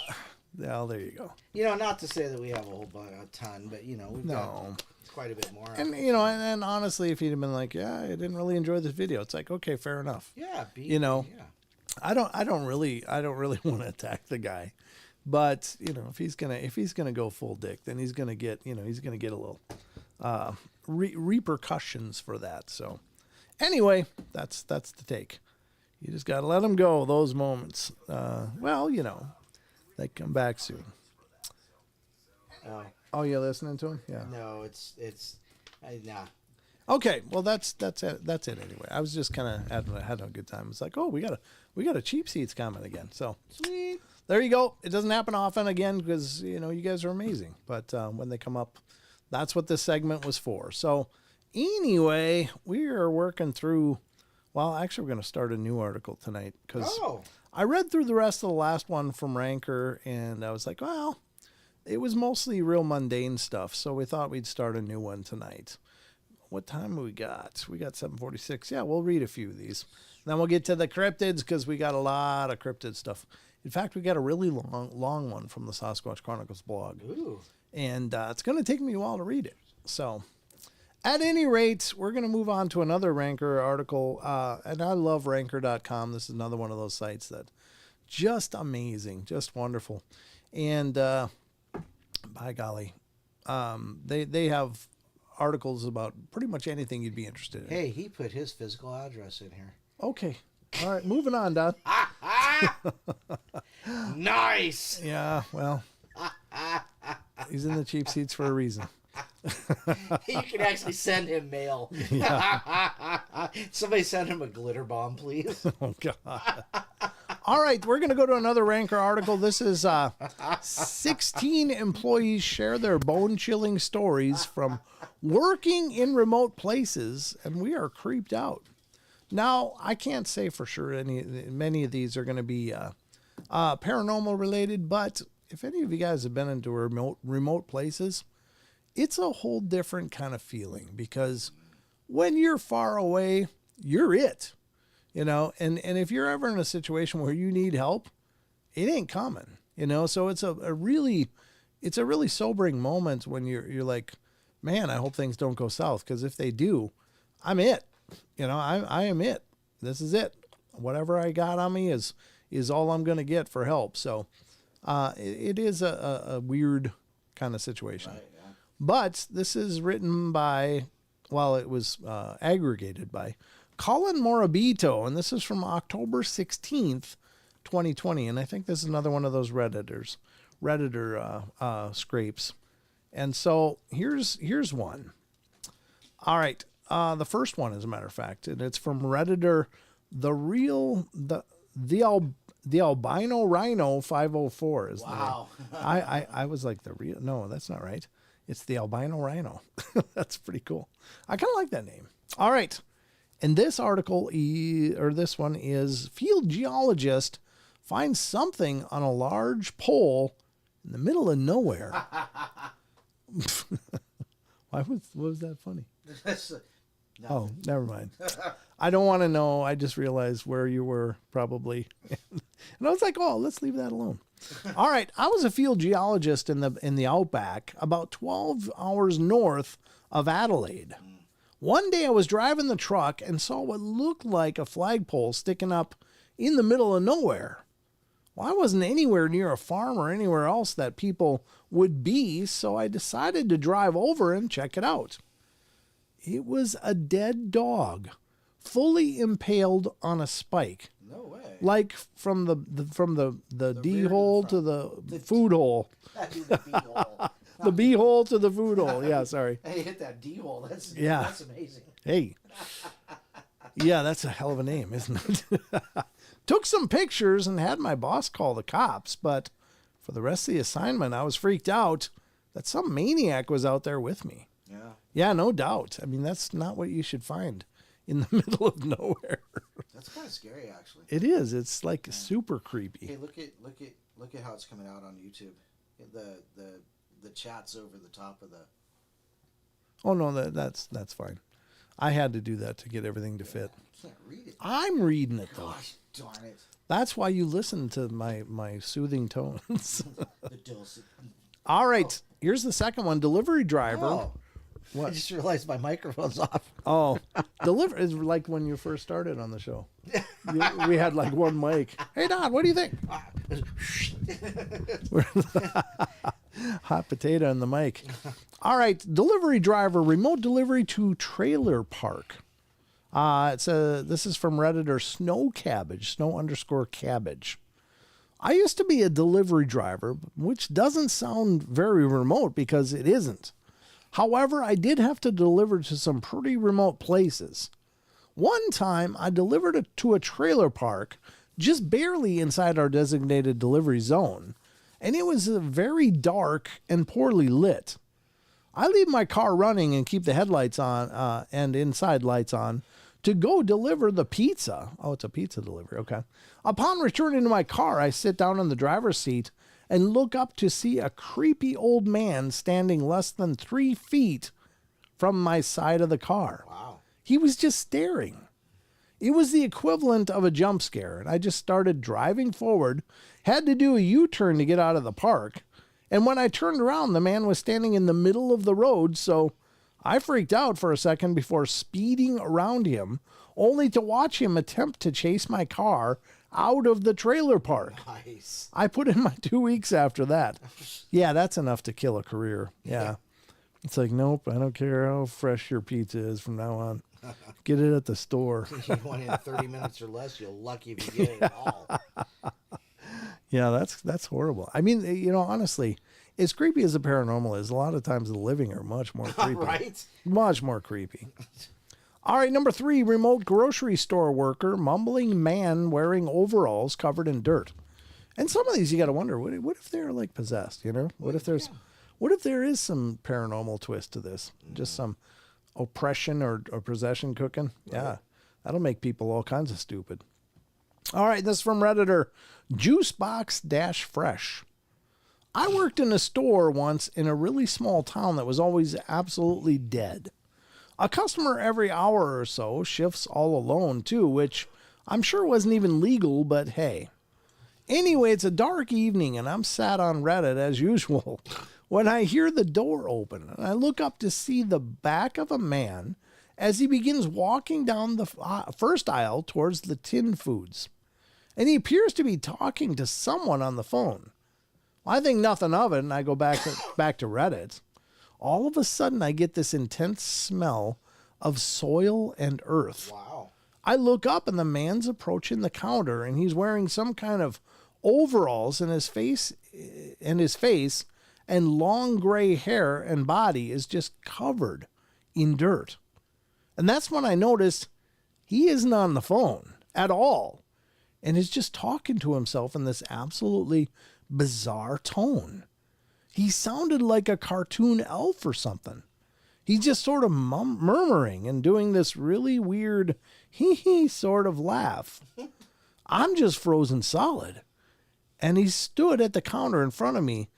S1: Well, there you go.
S2: You know, not to say that we have a ton, but, you know, we've got quite a bit more.
S1: And, you know, and honestly, if he'd have been like, yeah, I didn't really enjoy this video, it's like, okay, fair enough.
S2: Yeah.
S1: You know,
S2: yeah.
S1: I don't really want to attack the guy, but you know, if he's gonna go full dick, then he's gonna get a little repercussions for that. So anyway, that's the take. You just gotta let them go. Those moments. Well, you know, they come back soon. Oh, you're listening to him? Yeah.
S2: No, it's nah.
S1: Okay, well that's it anyway. I was just kind of having a good time. It's like, oh, we got a cheap seats coming again. So
S2: Sweet.
S1: There you go. It doesn't happen often again because you know you guys are amazing. But when they come up, that's what this segment was for. So anyway, we are working through. Well, actually, we're going to start a new article tonight because I read through the rest of the last one from Ranker, and I was like, well, it was mostly real mundane stuff. So we thought we'd start a new one tonight. What time we got? We got 7:46. Yeah, we'll read a few of these. Then we'll get to the cryptids because we got a lot of cryptid stuff. In fact, we got a really long one from the Sasquatch Chronicles blog.
S2: Ooh.
S1: And it's going to take me a while to read it. So at any rate, we're going to move on to another Ranker article. And I love Ranker.com. This is another one of those sites that just amazing, just wonderful. And by golly, they have articles about pretty much anything you'd be interested in.
S2: Hey, he put his physical address in here.
S1: Okay. All right, moving on, Don.
S2: Nice.
S1: Yeah, well, he's in the cheap seats for a reason.
S2: You can actually send him mail.
S1: Yeah.
S2: Somebody send him a glitter bomb, please.
S1: Oh, God. All right, we're going to go to another Ranker article. This is 16 employees share their bone-chilling stories from working in remote places, and we are creeped out. Now, I can't say for sure many of these are going to be paranormal related, but if any of you guys have been into remote places, it's a whole different kind of feeling because when you're far away, you're it, you know, and if you're ever in a situation where you need help, it ain't coming, you know, so it's a really sobering moment when you're like, man, I hope things don't go south. Cause if they do, I'm it. You know, I am it. This is it. Whatever I got on me is all I'm going to get for help. So it is a weird kind of situation. Right, yeah. But this is written by, well, it was aggregated by Colin Morabito, and this is from October 16th, 2020. And I think this is another one of those Redditor scrapes. And so here's one. All right. The first one, as a matter of fact, and it's from Redditor, the albino rhino 504 is
S2: wow.
S1: The name. I was like no, that's not right. It's the albino rhino. That's pretty cool. I kind of like that name. All right. And this article, this one is field geologist finds something on a large pole in the middle of nowhere. What was that funny? Oh, never mind. I don't want to know. I just realized where you were probably. And I was like, oh, let's leave that alone. All right. I was a field geologist in the outback about 12 hours north of Adelaide. One day I was driving the truck and saw what looked like a flagpole sticking up in the middle of nowhere. Well, I wasn't anywhere near a farm or anywhere else that people would be, so I decided to drive over and check it out. It was a dead dog, fully impaled on a spike.
S2: No way.
S1: Like from the D hole to the food hole.
S2: The B hole.
S1: The B hole to the food hole. Yeah, sorry.
S2: Hey, hit that D hole. That's amazing.
S1: Hey. Yeah, that's a hell of a name, isn't it? Took some pictures and had my boss call the cops, but for the rest of the assignment, I was freaked out that some maniac was out there with me. Yeah. Yeah, no doubt. I mean, that's not what you should find in the middle of nowhere.
S2: That's kind of scary, actually.
S1: It is. It's like super creepy.
S2: Hey, look at how it's coming out on YouTube. The chat's over the top of the.
S1: Oh no, that's fine. I had to do that to get everything to fit.
S2: I can't read it.
S1: I'm reading it though.
S2: Gosh darn it.
S1: That's why you listen to my soothing tones.
S2: The dulcet.
S1: All right, here's the second one. Delivery driver.
S2: Oh.
S1: What?
S2: I just realized my microphone's off.
S1: Oh, deliver is like when you first started on the show. We had like one mic. Hey Don, what do you think? Hot potato on the mic. All right, delivery driver, remote delivery to trailer park. This is from Redditor Snow _cabbage. I used to be a delivery driver, which doesn't sound very remote because it isn't. However, I did have to deliver to some pretty remote places. One time, I delivered to a trailer park just barely inside our designated delivery zone, and it was very dark and poorly lit. I leave my car running and keep the headlights on and inside lights on to go deliver the pizza. Oh, it's a pizza delivery. Okay. Upon returning to my car, I sit down in the driver's seat and look up to see a creepy old man standing less than 3 feet from my side of the car.
S2: Wow.
S1: He was just staring. It was the equivalent of a jump scare, and I just started driving forward, had to do a U-turn to get out of the park, and when I turned around, the man was standing in the middle of the road, so I freaked out for a second before speeding around him, only to watch him attempt to chase my car out of the trailer park.
S2: Nice.
S1: I put in my 2 weeks after that. Yeah, that's enough to kill a career. Yeah. It's like, nope, I don't care how fresh your pizza is from now on. Get it at the store.
S2: You want it in 30 minutes or less, you're lucky if you get it at all.
S1: Yeah, that's horrible. I mean, honestly, as creepy as the paranormal is, a lot of times the living are much more creepy.
S2: Right?
S1: Much more creepy. All right, number 3, remote grocery store worker, mumbling man wearing overalls covered in dirt. And some of these you got to wonder, what if they're like possessed, What if there is some paranormal twist to this? Just some oppression or possession cooking? Right. Yeah, that'll make people all kinds of stupid. All right, this is from Redditor, Juicebox-Fresh. I worked in a store once in a really small town that was always absolutely dead. A customer every hour or so, shifts all alone too, which I'm sure wasn't even legal, but hey. Anyway, it's a dark evening and I'm sat on Reddit as usual when I hear the door open and I look up to see the back of a man as he begins walking down the first aisle towards the tin foods. And he appears to be talking to someone on the phone. I think nothing of it and I go back to Reddit. All of a sudden, I get this intense smell of soil and earth.
S2: Wow.
S1: I look up and the man's approaching the counter and he's wearing some kind of overalls and his face and long gray hair and body is just covered in dirt. And that's when I noticed he isn't on the phone at all and is just talking to himself in this absolutely bizarre tone. He sounded like a cartoon elf or something. He's just sort of murmuring and doing this really weird hee-hee sort of laugh. I'm just frozen solid. And he stood at the counter in front of me,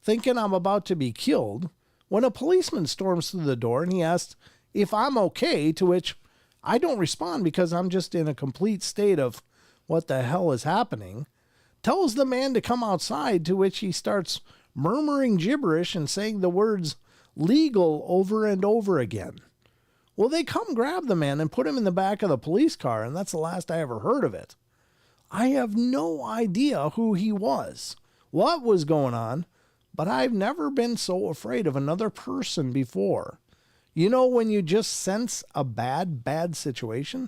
S1: thinking I'm about to be killed, when a policeman storms through the door and he asks if I'm okay, to which I don't respond because I'm just in a complete state of what the hell is happening. Tells the man to come outside, to which he starts murmuring gibberish and saying the words legal over and over again. Well, they come grab the man and put him in the back of the police car, and that's the last I ever heard of it. I have no idea who he was, what was going on, but I've never been so afraid of another person before. When you just sense a bad situation?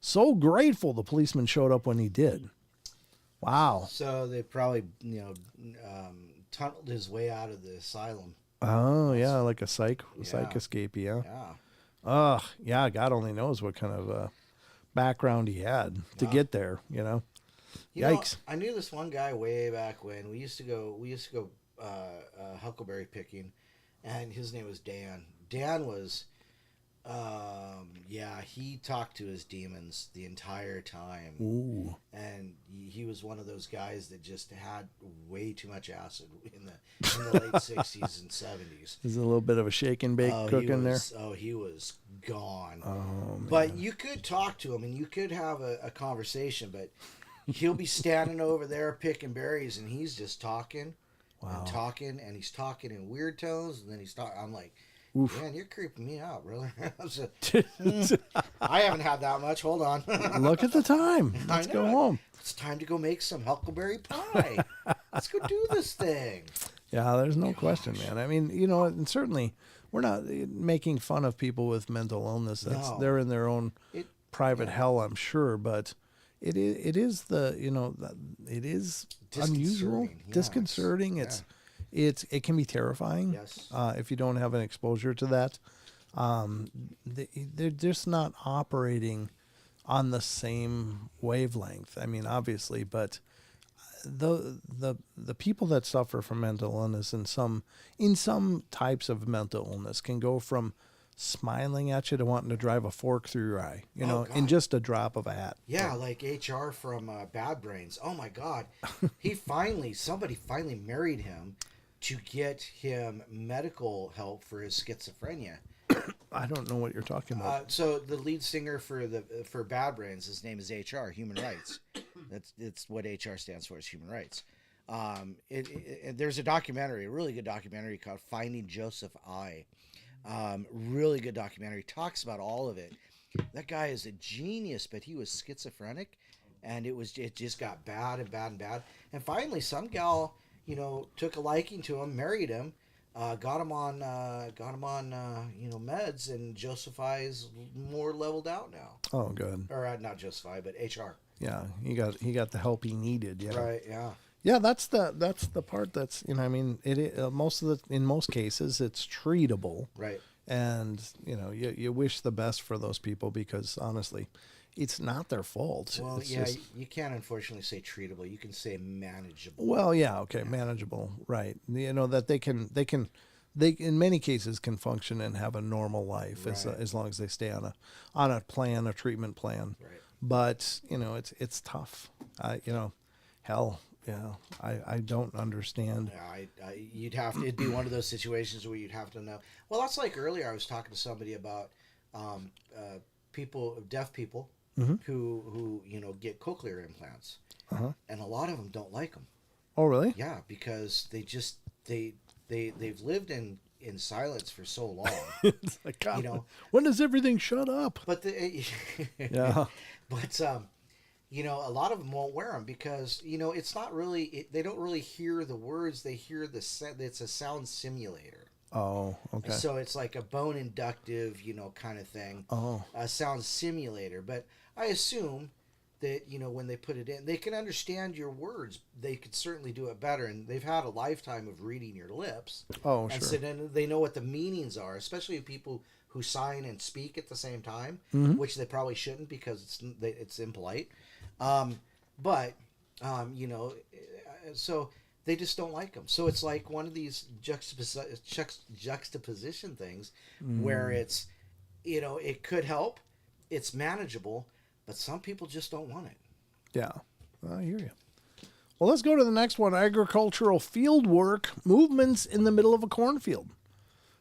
S1: So grateful the policeman showed up when he did. Wow.
S2: So they probably, tunneled his way out of the asylum.
S1: Oh, yeah, like a psych escape, yeah.
S2: Yeah.
S1: Yeah, God only knows what kind of background he had to get there, Yikes.
S2: I knew this one guy way back when. We used to go huckleberry picking, and his name was Dan. Dan was Yeah, he talked to his demons the entire time.
S1: Ooh.
S2: And he was one of those guys that just had way too much acid in the late 60s and 70s.
S1: There's a little bit of a shake and bake cooking there.
S2: Oh, he was gone.
S1: Oh, man.
S2: But you could talk to him and you could have a conversation, but he'll be standing over there picking berries and he's just talking and talking, and he's talking in weird tones, and then he's talking. I'm like, oof. Man, you're creeping me out, brother. I haven't had that much. Hold on.
S1: Look at the time. Let's go home.
S2: It's time to go make some huckleberry pie. Let's go do this thing.
S1: Yeah, there's no question, man. I mean, you know, and certainly we're not making fun of people with mental illness. They're in their own private hell, I'm sure, but it is the, you know, it is unusual, disconcerting. It can be terrifying if you don't have an exposure to that. They're just not operating on the same wavelength. I mean, obviously, but the people that suffer from mental illness in some types of mental illness can go from smiling at you to wanting to drive a fork through your eye, you know, in just a drop of a hat.
S2: Yeah, like HR from Bad Brains. Oh my God, somebody finally married him to get him medical help for his schizophrenia.
S1: I don't know what you're talking about.
S2: So the lead singer for Bad Brains, his name is HR, Human Rights. It's what HR stands for, is Human Rights. There's a documentary, a really good documentary called Finding Joseph I. Really good documentary. Talks about all of it. That guy is a genius, but he was schizophrenic, and it just got bad and bad and bad. And finally, some gal, you know, took a liking to him, married him, got him on meds, and Joseph I is more leveled out now.
S1: Oh, good.
S2: Or not Joseph I, but HR.
S1: Yeah, he got the help he needed. Yeah.
S2: Right. Yeah.
S1: Yeah, that's the part that's, you know, I mean, in most cases it's treatable.
S2: Right.
S1: And, you know, you wish the best for those people, because honestly, it's not their fault.
S2: Well,
S1: it's
S2: yeah, you can't unfortunately say treatable. You can say manageable.
S1: Well, yeah, okay, manageable, right? You know, that they in many cases can function and have a normal life, right, as long as they stay on a treatment plan.
S2: Right.
S1: But, you know, it's tough. You know, hell. Yeah, I don't understand.
S2: Yeah, it'd be one of those situations where you'd have to know. Well, that's like earlier I was talking to somebody about deaf people who you know, get cochlear implants, and a lot of them don't like them.
S1: Oh, really?
S2: Yeah, because they've lived in silence for so long.
S1: It's like, God,
S2: you know,
S1: when does everything shut up?
S2: But
S1: yeah,
S2: but you know, a lot of them won't wear them because, you know, it's not really, they don't really hear the words. They hear it's a sound simulator.
S1: Oh, okay.
S2: So it's like a bone inductive, you know, kind of thing.
S1: Oh.
S2: A sound simulator. But I assume that, you know, when they put it in, they can understand your words. They could certainly do it better. And they've had a lifetime of reading your lips.
S1: Oh,
S2: and
S1: sure.
S2: So then they know what the meanings are, especially people who sign and speak at the same time, which they probably shouldn't because it's impolite. You know, so they just don't like them. So it's like one of these juxtaposition things where it's, you know, it could help, it's manageable, but some people just don't want it.
S1: Yeah, I hear you. Well, let's go to the next one. Agricultural field work, movements in the middle of a cornfield.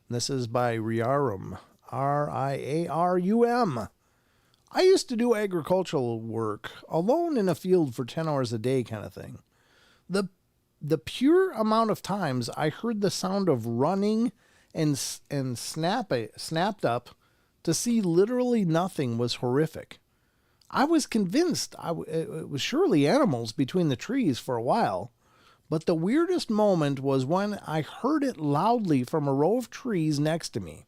S1: This is by Riarum, Riarum. I used to do agricultural work alone in a field for 10 hours a day kind of thing. The pure amount of times I heard the sound of running and snapped up to see literally nothing was horrific. I was convinced it was surely animals between the trees for a while, but the weirdest moment was when I heard it loudly from a row of trees next to me.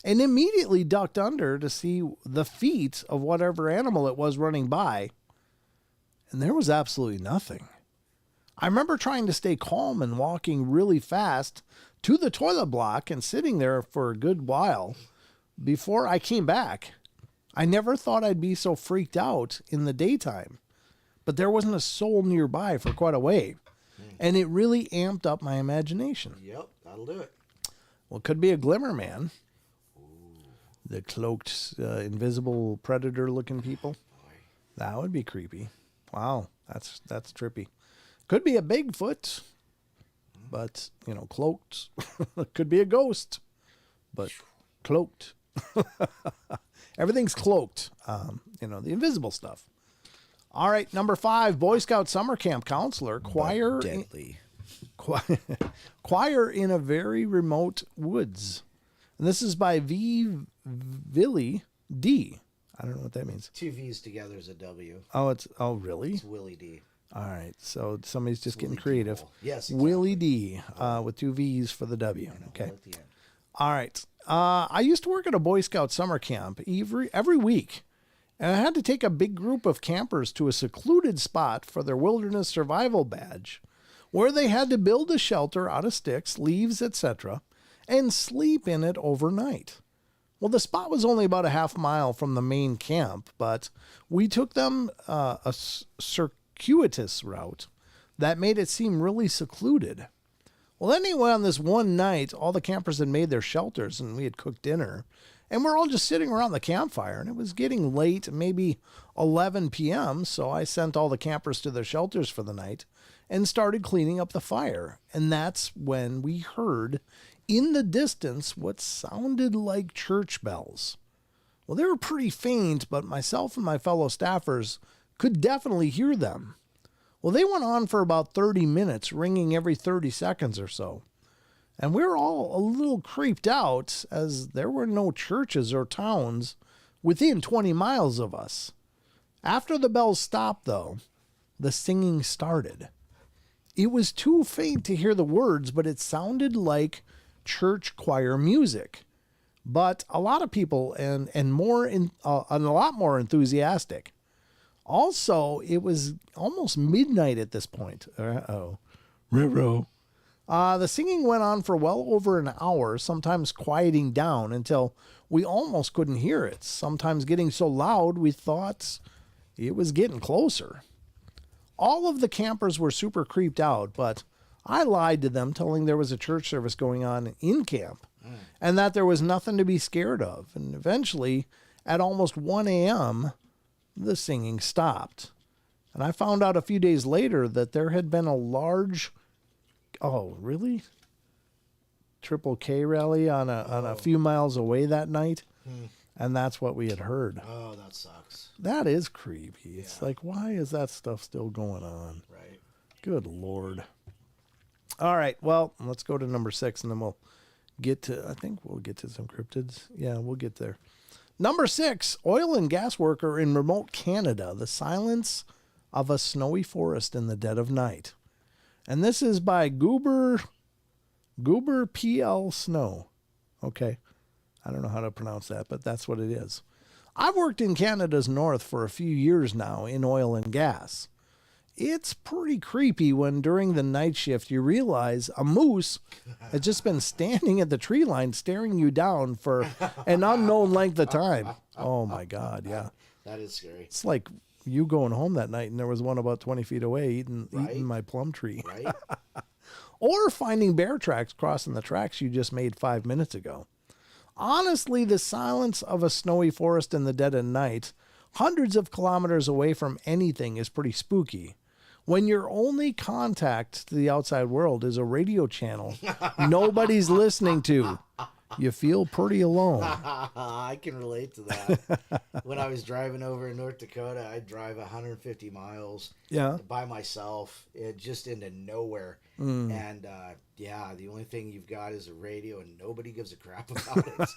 S1: And immediately ducked under to see the feet of whatever animal it was running by. And there was absolutely nothing. I remember trying to stay calm and walking really fast to the toilet block and sitting there for a good while before I came back. I never thought I'd be so freaked out in the daytime, but there wasn't a soul nearby for quite a way. And it really amped up my imagination.
S2: Yep, that'll do it.
S1: Well, it could be a glimmer man. the cloaked, invisible predator-looking people.
S2: Boy.
S1: That would be creepy. Wow, that's trippy. Could be a Bigfoot, but cloaked. Could be a ghost, but cloaked. Everything's cloaked. The invisible stuff. All right, number 5, Boy Scout summer camp counselor, choir
S2: Deadly.
S1: choir in a very remote woods. And this is by Willie D. I don't know what that means.
S2: 2 V's together is a W.
S1: Oh, really?
S2: It's Willie D.
S1: All right, so somebody's just getting
S2: Willie
S1: creative.
S2: D. Yes, exactly.
S1: Willie D. With 2 V's for the W. Okay.
S2: At the end.
S1: All right. I used to work at a Boy Scout summer camp every week, and I had to take a big group of campers to a secluded spot for their wilderness survival badge, where they had to build a shelter out of sticks, leaves, etc., and sleep in it overnight. Well, the spot was only about a half mile from the main camp, but we took them a circuitous route that made it seem really secluded. Well, anyway, on this one night, all the campers had made their shelters and we had cooked dinner. And we're all just sitting around the campfire. And it was getting late, maybe 11 p.m. So I sent all the campers to their shelters for the night and started cleaning up the fire. And that's when we heard in the distance what sounded like church bells. Well, they were pretty faint, but myself and my fellow staffers could definitely hear them. Well, they went on for about 30 minutes, ringing every 30 seconds or so. And we were all a little creeped out as there were no churches or towns within 20 miles of us. After the bells stopped, though, the singing started. It was too faint to hear the words, but it sounded like church choir music. But a lot of people and a lot more enthusiastic. Also, it was almost midnight at this point. Uh-oh. Ruh-roh. The singing went on for well over an hour, sometimes quieting down until we almost couldn't hear it, sometimes getting so loud we thought it was getting closer. All of the campers were super creeped out, but I lied to them, telling there was a church service going on in camp and that there was nothing to be scared of. And eventually, at almost 1 a.m., the singing stopped. And I found out a few days later that there had been a large, Triple K rally on a few miles away that night. And that's what we had heard.
S2: Oh, that sucks.
S1: That is creepy. It's like, why is that stuff still going on?
S2: Right.
S1: Good Lord. All right. Well, let's go to number 6 and then we'll get to some cryptids. Yeah, we'll get there. Number 6, oil and gas worker in remote Canada, the silence of a snowy forest in the dead of night. And this is by Goober P.L. Snow. Okay. I don't know how to pronounce that, but that's what it is. I've worked in Canada's north for a few years now in oil and gas. It's pretty creepy when during the night shift you realize a moose has just been standing at the tree line staring you down for an unknown length of time. Oh my God, yeah.
S2: That is scary.
S1: It's like you going home that night and there was one about 20 feet away eating my plum tree.
S2: Right?
S1: Or finding bear tracks crossing the tracks you just made 5 minutes ago. Honestly, the silence of a snowy forest in the dead of night, hundreds of kilometers away from anything, is pretty spooky. When your only contact to the outside world is a radio channel nobody's listening to, you feel pretty alone.
S2: I can relate to that. When I was driving over in North Dakota, I'd drive 150 miles by myself, just into nowhere. And the only thing you've got is a radio and nobody gives a crap about it.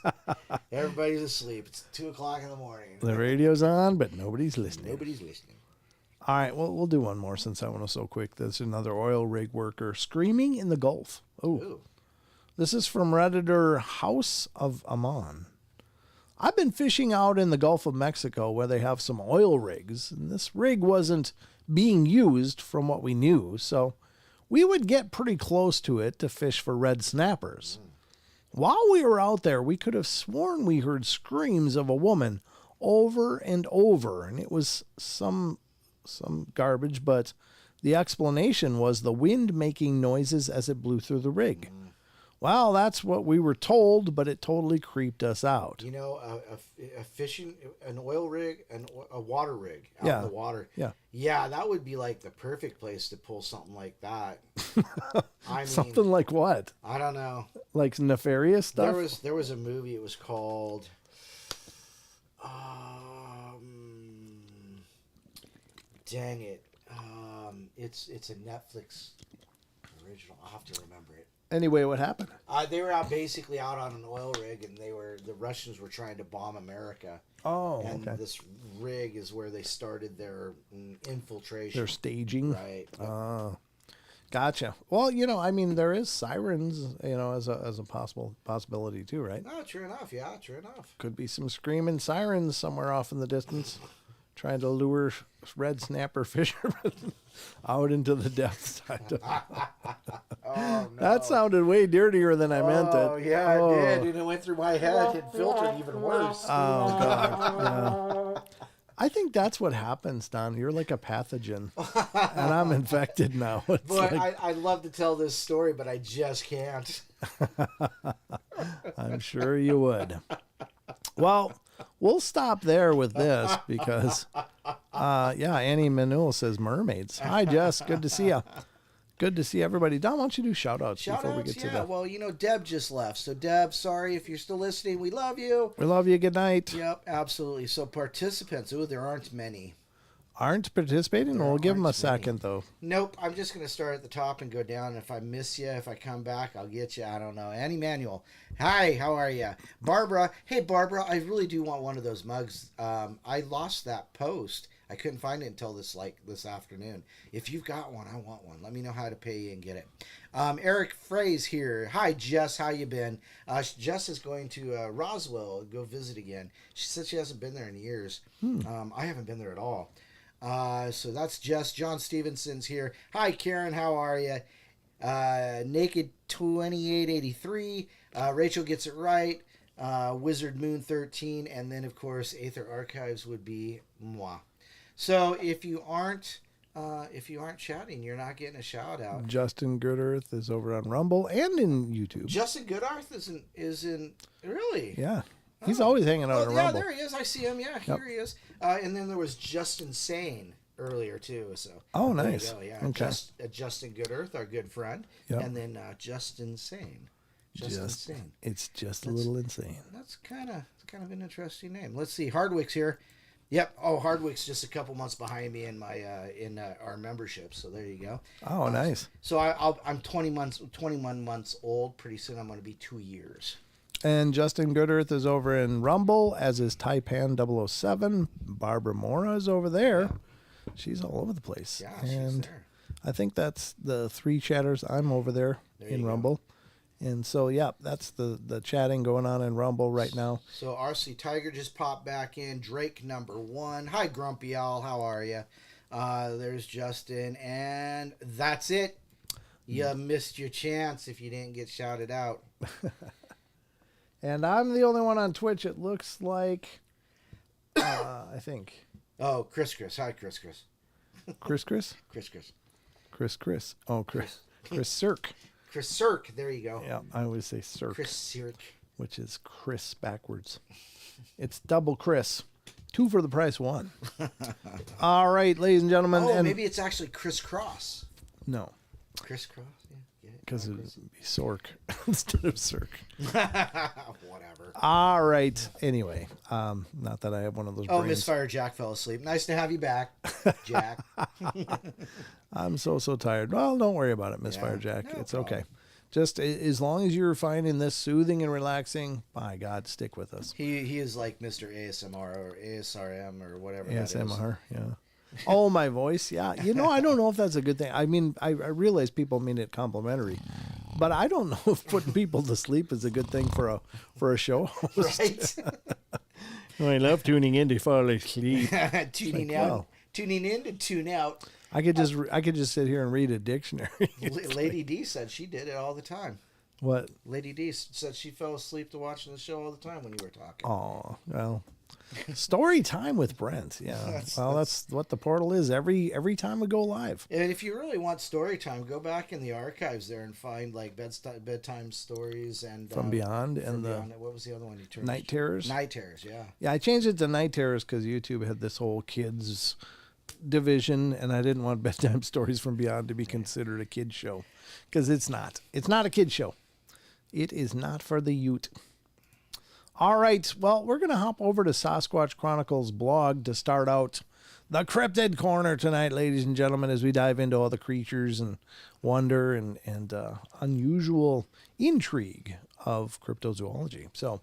S2: Everybody's asleep. It's 2 o'clock in the morning.
S1: The radio's on, but nobody's listening.
S2: Nobody's listening.
S1: All right, well, we'll do one more since that one was so quick. There's another oil rig worker screaming in the Gulf. Ooh. This is from Redditor House of Amon. I've been fishing out in the Gulf of Mexico where they have some oil rigs, and this rig wasn't being used from what we knew, so we would get pretty close to it to fish for red snappers. While we were out there, we could have sworn we heard screams of a woman over and over, and it was some garbage, but the explanation was the wind making noises as it blew through the rig. Well, that's what we were told, but it totally creeped us out.
S2: You know, a fishing, an oil rig, a water rig out
S1: Yeah.
S2: in the water.
S1: Yeah.
S2: Yeah, that would be like the perfect place to pull something like that. I mean,
S1: Something like what?
S2: I don't know.
S1: Like nefarious stuff?
S2: There was a movie. It was called. Dang it! It's a Netflix original. I'll have to remember it.
S1: Anyway, what happened?
S2: They were basically out on an oil rig, and the Russians were trying to bomb America.
S1: Oh,
S2: And
S1: okay.
S2: this rig is where they started their infiltration.
S1: They're staging.
S2: Right.
S1: Gotcha. Well, I mean, there is sirens, as a possibility too, right?
S2: No, true enough. Yeah, true enough.
S1: Could be some screaming sirens somewhere off in the distance, trying to lure red snapper fishermen out into the depths.
S2: Oh, no.
S1: That sounded way dirtier than I meant it.
S2: Oh, yeah,
S1: Oh.
S2: it did. And it went through my head. It filtered even worse.
S1: Oh, God. Yeah. I think that's what happens, Don. You're like a pathogen, and I'm infected now. It's
S2: Boy,
S1: like,
S2: I'd love to tell this story, but I just can't.
S1: I'm sure you would. Well, we'll stop there with this because, Annie Manuel says mermaids. Hi, Jess. Good to see you. Good to see everybody. Don, why don't you do shout-outs before we get to the...
S2: Well, Deb just left. So, Deb, sorry if you're still listening. We love you.
S1: We love you. Good night.
S2: Yep, absolutely. So, participants. Ooh, there aren't many.
S1: Aren't participating? We'll give them a second, though.
S2: Nope. I'm just going to start at the top and go down. If I miss you, if I come back, I'll get you. I don't know. Annie Manuel. Hi, how are you? Barbara. Hey, Barbara, I really do want one of those mugs. I lost that post. I couldn't find it until this afternoon. If you've got one, I want one. Let me know how to pay you and get it. Eric Fraze here. Hi, Jess. How you been? Jess is going to Roswell, go visit again. She said she hasn't been there in years. I haven't been there at all. So that's Jess. John Stevenson's here. Hi, Karen. How are you? Naked 2883. Rachel gets it right. Wizard Moon 13, and then of course Aether Archives would be moi. So if you aren't chatting, you're not getting a shout out.
S1: Justin Goodearth is over on Rumble and in YouTube.
S2: Justin Goodearth is in really?
S1: Yeah. He's always hanging out on
S2: yeah,
S1: Rumble.
S2: there he is. I see him. Yeah, here he is. And then there was Justin Sane earlier too. So there
S1: nice.
S2: you go, yeah.
S1: Okay.
S2: Justin Goodearth, our good friend,
S1: Yep.
S2: and then Justin Sane. Justin Sane.
S1: It's just a little insane.
S2: That's kind of an interesting name. Let's see. Hardwick's here. Yep. Oh, Hardwick's just a couple months behind me in my our membership. So there you go.
S1: Oh, nice.
S2: So I'm 21 months old. Pretty soon I'm going to be 2 years.
S1: And Justin Goodearth is over in Rumble, as is Taipan 007. Barbara Mora is over there.
S2: Yeah.
S1: She's all over the place.
S2: Yeah,
S1: and
S2: she's there.
S1: I think that's the three chatters. I'm over there in Rumble. And so, that's the chatting going on in Rumble right now.
S2: So RC Tiger just popped back in. Drake #1. Hi, Grumpy Owl. How are you? There's Justin. And that's it. You missed your chance if you didn't get shouted out.
S1: And I'm the only one on Twitch, it looks like. I think.
S2: Oh, Chris. Hi, Chris.
S1: Chris? Chris. Oh, Chris. Chris Cirque.
S2: Chris Cirque. There you go.
S1: Yeah, I always say Cirque.
S2: Chris Cirque.
S1: Which is Chris backwards. It's double Chris. 2 for the price of 1. All right, ladies and gentlemen.
S2: Oh,
S1: and
S2: maybe it's actually Criss Cross.
S1: No.
S2: Criss Cross? Yeah.
S1: Because it would be Sork instead of Cirque.
S2: Whatever.
S1: All right. Anyway, not that I have one of those
S2: Oh,
S1: brains.
S2: Misfire Jack fell asleep. Nice to have you back, Jack.
S1: I'm so tired. Well, don't worry about it, Misfire Jack.
S2: No
S1: it's
S2: problem.
S1: okay. Just as long as you're finding this soothing and relaxing, by God, stick with us.
S2: He is like Mr. ASMR or ASRM or whatever that is.
S1: ASMR, yeah. Oh, my voice, yeah. I don't know if that's a good thing. I mean, I realize people mean it complimentary, but I don't know if putting people to sleep is a good thing for a show host.
S2: Right?
S1: I love tuning in to fall asleep.
S2: Tuning
S1: like,
S2: out.
S1: wow.
S2: Tuning in to tune out.
S1: I could just sit here and read a dictionary.
S2: Lady D said she did it all the time.
S1: What?
S2: Lady D said she fell asleep to watching the show all the time when you were talking.
S1: Oh, well, Story time with Brent. Yeah. That's what the portal is every time we go live.
S2: And if you really want story time, go back in the archives there and find like bedtime stories and
S1: From Beyond and
S2: what was the other one you turned?
S1: Night Terrors.
S2: Night Terrors, yeah.
S1: Yeah, I changed it to Night Terrors because YouTube had this whole kids division, and I didn't want bedtime stories from Beyond to be considered a kid show, because it's not. It's not a kid show. It is not for the Ute. All right, well, we're going to hop over to Sasquatch Chronicles blog to start out the Cryptid Corner tonight, ladies and gentlemen, as we dive into all the creatures and wonder and unusual intrigue of cryptozoology. So,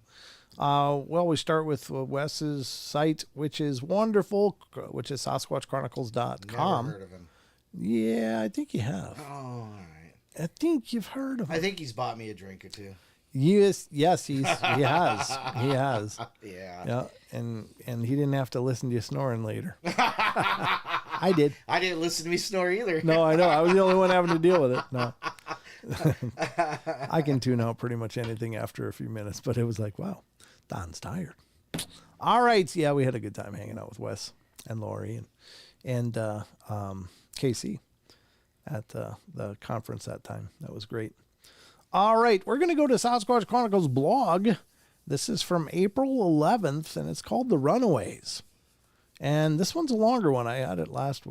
S1: well, we start with Wes's site, which is wonderful, which is SasquatchChronicles.com.
S2: Never heard of him.
S1: Yeah, I think you have.
S2: Oh, all right.
S1: I think you've heard of him.
S2: I think he's bought me a drink or two.
S1: Yes, he has. He has.
S2: Yeah.
S1: And he didn't have to listen to you snoring later. I did.
S2: I didn't listen to me snore either.
S1: No, I know. I was the only one having to deal with it. No. I can tune out pretty much anything after a few minutes, but it was like, wow, Don's tired. All right. Yeah, we had a good time hanging out with Wes and Lori and Casey at the conference that time. That was great. All right, we're going to go to Sasquatch Chronicles blog. This is from April 11th, and it's called The Runaways. And this one's a longer one. I had it last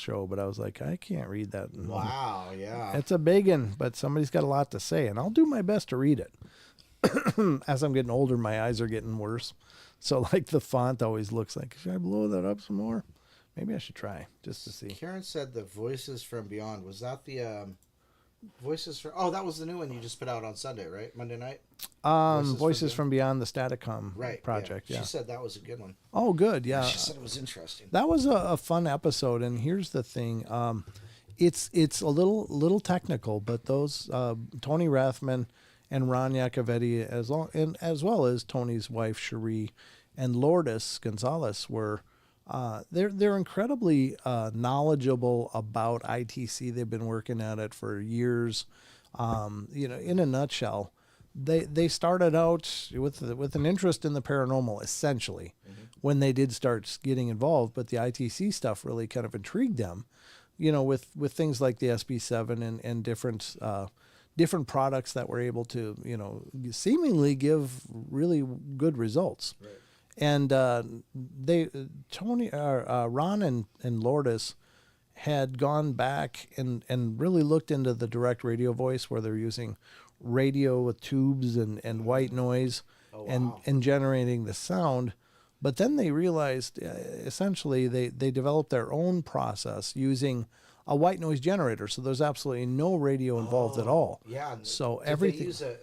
S1: show, but I was like, I can't read that.
S2: Wow, yeah.
S1: It's a big one, but somebody's got a lot to say, and I'll do my best to read it. As I'm getting older, my eyes are getting worse. So, like, the font always looks like, should I blow that up some more? Maybe I should try, just to see.
S2: Karen said the Voices from Beyond. Was that the... Voices from... Oh, that was the new one you just put out on Sunday, right? Monday night?
S1: Voices from Beyond the Staticom project. Yeah.
S2: She said that was a good one.
S1: Oh, good. Yeah.
S2: She said it was interesting.
S1: That was a fun episode. And here's the thing. It's a little technical, but those Tony Rathman and Ron Iacovetti, as well as Tony's wife, Cherie, and Lourdes Gonzalez were... they're incredibly knowledgeable about ITC. They've been working at it for years. In a nutshell, they started out with an interest in the paranormal, essentially, when they did start getting involved. But the ITC stuff really kind of intrigued them, with things like the SB7 and different products that were able to, seemingly give really good results. Right. And Ron and Lourdes had gone back and really looked into the direct radio voice, where they're using radio with tubes and white noise and generating the sound. But then they realized, essentially, they developed their own process using a white noise generator. So there's absolutely no radio involved at all.
S2: Yeah.
S1: So
S2: did
S1: everything.
S2: They use a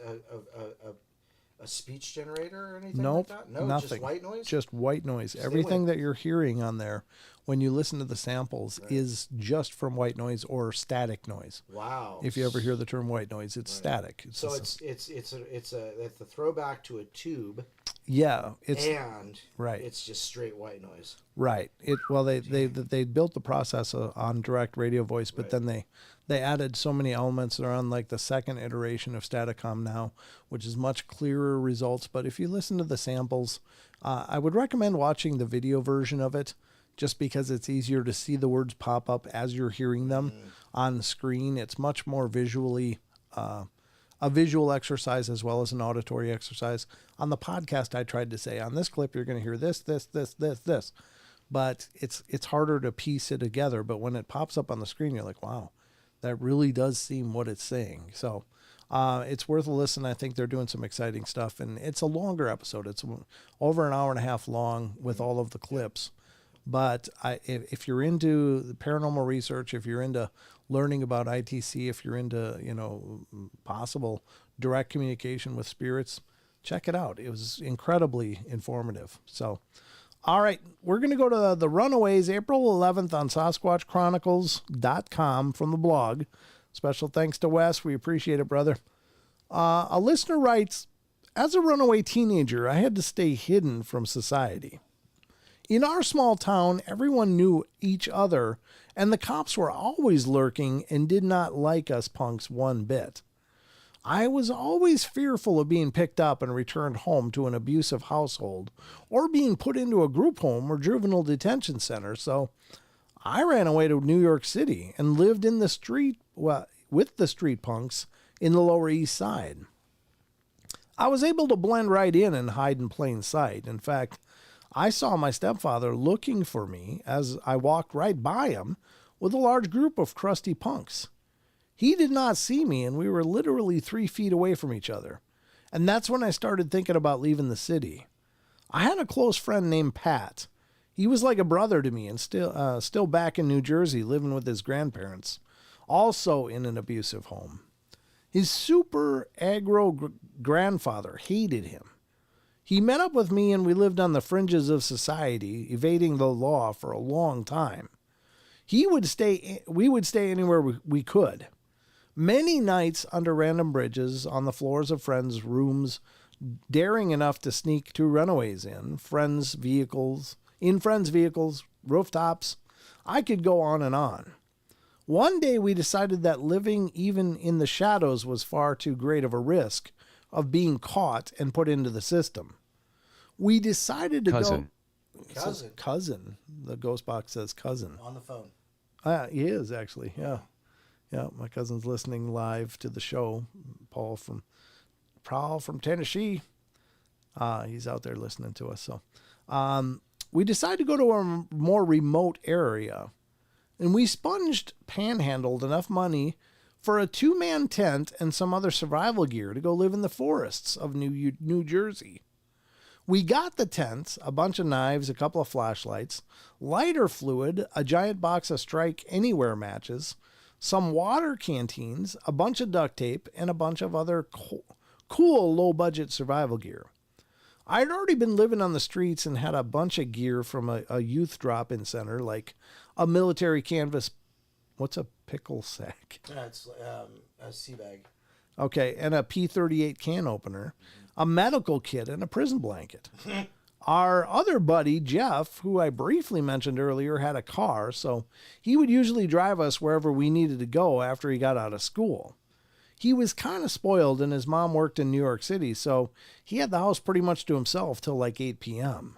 S2: speech generator or anything
S1: nope,
S2: like that? No,
S1: nothing.
S2: Just white noise?
S1: Just white noise. Everything that you're hearing on there when you listen to the samples is just from white noise or static noise.
S2: Wow.
S1: If you ever hear the term white noise, it's static.
S2: So it's a throwback to a tube.
S1: Yeah, it's
S2: just straight white noise.
S1: Right. They built the process on direct radio voice, but then they added so many elements. They're on like the second iteration of Staticom now, which is much clearer results. But if you listen to the samples, I would recommend watching the video version of it, just because it's easier to see the words pop up as you're hearing them on the screen. It's much more visually a visual exercise as well as an auditory exercise. On the podcast, I tried to say, on this clip, you're going to hear this. But it's harder to piece it together. But when it pops up on the screen, you're like, wow, that really does seem what it's saying. So it's worth a listen. I think they're doing some exciting stuff. And it's a longer episode. It's over an hour and a half long with all of the clips. But if you're into the paranormal research, if you're into learning about ITC, if you're into, possible direct communication with spirits, check it out. It was incredibly informative. So, all right, we're going to go to The Runaways, April 11th on SasquatchChronicles.com from the blog. Special thanks to Wes. We appreciate it, brother. A listener writes, as a runaway teenager, I had to stay hidden from society. In our small town, everyone knew each other, and the cops were always lurking and did not like us punks one bit. I was always fearful of being picked up and returned home to an abusive household or being put into a group home or juvenile detention center, so I ran away to New York City and lived in the street with the street punks in the Lower East Side. I was able to blend right in and hide in plain sight. In fact, I saw my stepfather looking for me as I walked right by him with a large group of crusty punks. He did not see me, and we were literally 3 feet away from each other. And that's when I started thinking about leaving the city. I had a close friend named Pat. He was like a brother to me and still back in New Jersey living with his grandparents, also in an abusive home. His super aggro grandfather hated him. He met up with me and we lived on the fringes of society, evading the law for a long time. We would stay anywhere we could. Many nights under random bridges, on the floors of friends' rooms, daring enough to sneak two runaways in friends' vehicles, rooftops. I could go on and on. One day we decided that living even in the shadows was far too great of a risk of being caught and put into the system. We decided to go... Cousin. The ghost box says cousin.
S2: On the phone.
S1: He is, actually, yeah. Yeah, my cousin's listening live to the show. Paul from Tennessee. He's out there listening to us. So we decided to go to a more remote area. And we panhandled enough money for a 2-man tent and some other survival gear to go live in the forests of New Jersey. We got the tent, a bunch of knives, a couple of flashlights, lighter fluid, a giant box of Strike Anywhere matches, some water canteens, a bunch of duct tape, and a bunch of other cool low-budget survival gear. I'd already been living on the streets and had a bunch of gear from a youth drop-in center, like a military canvas. What's a pickle sack?
S2: It's a sea bag.
S1: Okay, and a P-38 can opener, a medical kit, and a prison blanket. Our other buddy, Jeff, who I briefly mentioned earlier, had a car, so he would usually drive us wherever we needed to go after he got out of school. He was kind of spoiled, and his mom worked in New York City, so he had the house pretty much to himself till like 8 p.m.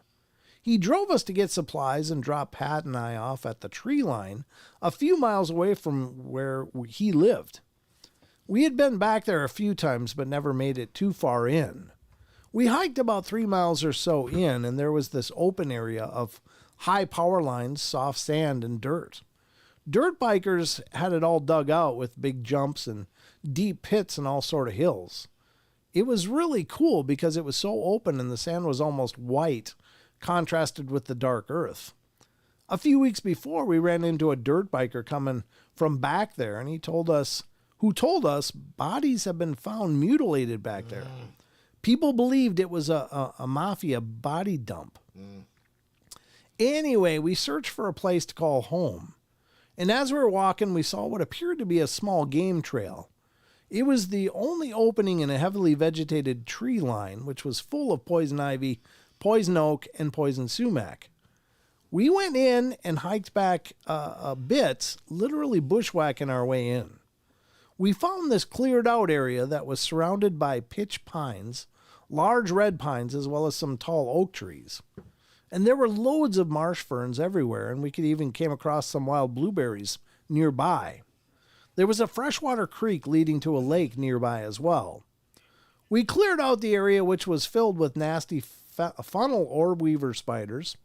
S1: He drove us to get supplies and dropped Pat and I off at the tree line a few miles away from where he lived. We had been back there a few times, but never made it too far in. We hiked about 3 miles or so in, and there was this open area of high power lines, soft sand, and dirt. Dirt bikers had it all dug out with big jumps and deep pits and all sort of hills. It was really cool because it was so open and the sand was almost white, contrasted with the dark earth. A few weeks before, we ran into a dirt biker coming from back there, and who told us bodies have been found mutilated back there. People believed it was a mafia body dump. Anyway, we searched for a place to call home. And as we were walking, we saw what appeared to be a small game trail. It was the only opening in a heavily vegetated tree line, which was full of poison ivy, poison oak, and poison sumac. We went in and hiked back a bit, literally bushwhacking our way in. We found this cleared out area that was surrounded by pitch pines, large red pines, as well as some tall oak trees. And there were loads of marsh ferns everywhere, and we came across some wild blueberries nearby. There was a freshwater creek leading to a lake nearby as well. We cleared out the area, which was filled with nasty funnel orb weaver spiders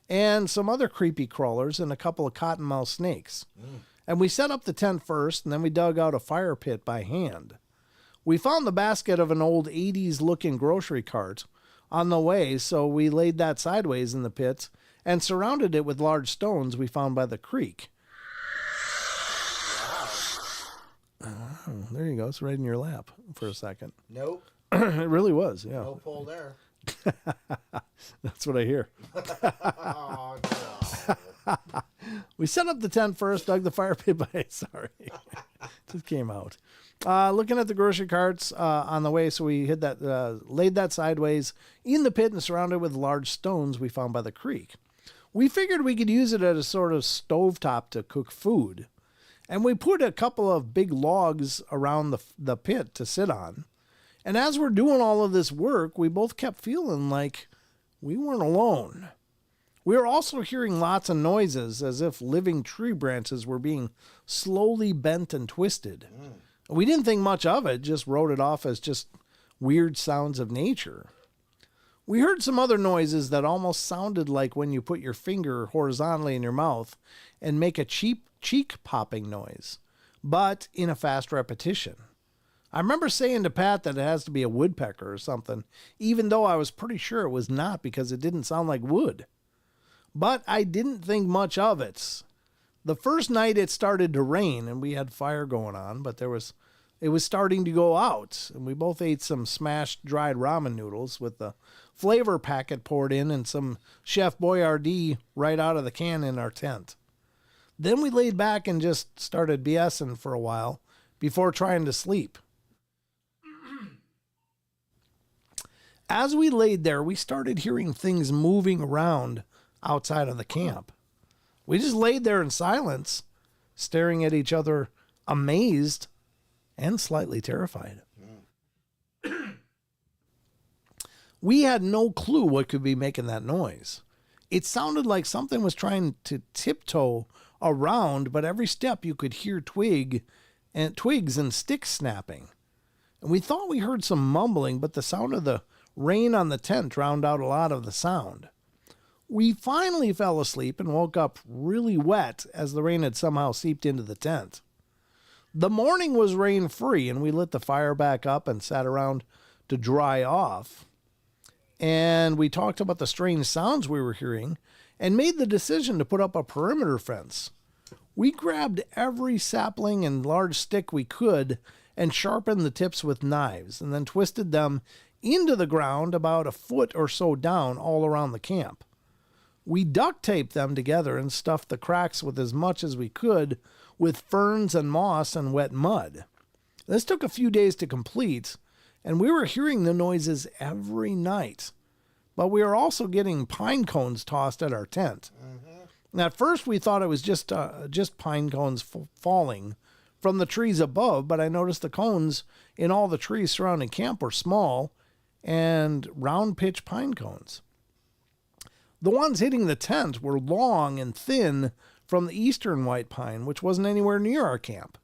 S1: and some other creepy crawlers and a couple of cottonmouth snakes. And we set up the tent first, and then we dug out a fire pit by hand. We found the basket of an old 80s-looking grocery cart on the way, so we laid that sideways in the pit and surrounded it with large stones we found by the creek. Oh, there you go. It's right in your lap for a second.
S2: Nope.
S1: It really was, yeah.
S2: No pull there.
S1: That's what I hear.
S2: Oh, no.
S1: We set up the tent first, dug the fire pit by... Sorry. Just came out. Looking at the grocery carts on the way, so we laid that sideways in the pit and surrounded with large stones we found by the creek. We figured we could use it as a sort of stovetop to cook food. And we put a couple of big logs around the pit to sit on. And as we're doing all of this work, we both kept feeling like we weren't alone. We were also hearing lots of noises as if living tree branches were being slowly bent and twisted. We didn't think much of it, just wrote it off as just weird sounds of nature. We heard some other noises that almost sounded like when you put your finger horizontally in your mouth and make a cheek popping noise, but in a fast repetition. I remember saying to Pat that it has to be a woodpecker or something, even though I was pretty sure it was not because it didn't sound like wood. But I didn't think much of it. The first night it started to rain and we had fire going on, but it was starting to go out, and we both ate some smashed dried ramen noodles with the flavor packet poured in and some Chef Boyardee right out of the can in our tent. Then we laid back and just started BSing for a while before trying to sleep. As we laid there, we started hearing things moving around outside of the camp. We just laid there in silence, staring at each other, amazed and slightly terrified. We had no clue what could be making that noise. It sounded like something was trying to tiptoe around, but every step you could hear twigs and sticks snapping. And we thought we heard some mumbling, but the sound of the rain on the tent drowned out a lot of the sound. We finally fell asleep and woke up really wet as the rain had somehow seeped into the tent. The morning was rain-free, and we lit the fire back up and sat around to dry off. And we talked about the strange sounds we were hearing and made the decision to put up a perimeter fence. We grabbed every sapling and large stick we could and sharpened the tips with knives and then twisted them into the ground about a foot or so down all around the camp. We duct taped them together and stuffed the cracks with as much as we could with ferns and moss and wet mud. This took a few days to complete, and we were hearing the noises every night. But we were also getting pine cones tossed at our tent. And at first we thought it was just pine cones falling from the trees above, but I noticed the cones in all the trees surrounding camp were small and round pitch pine cones. The ones hitting the tent were long and thin from the eastern white pine, which wasn't anywhere near our camp.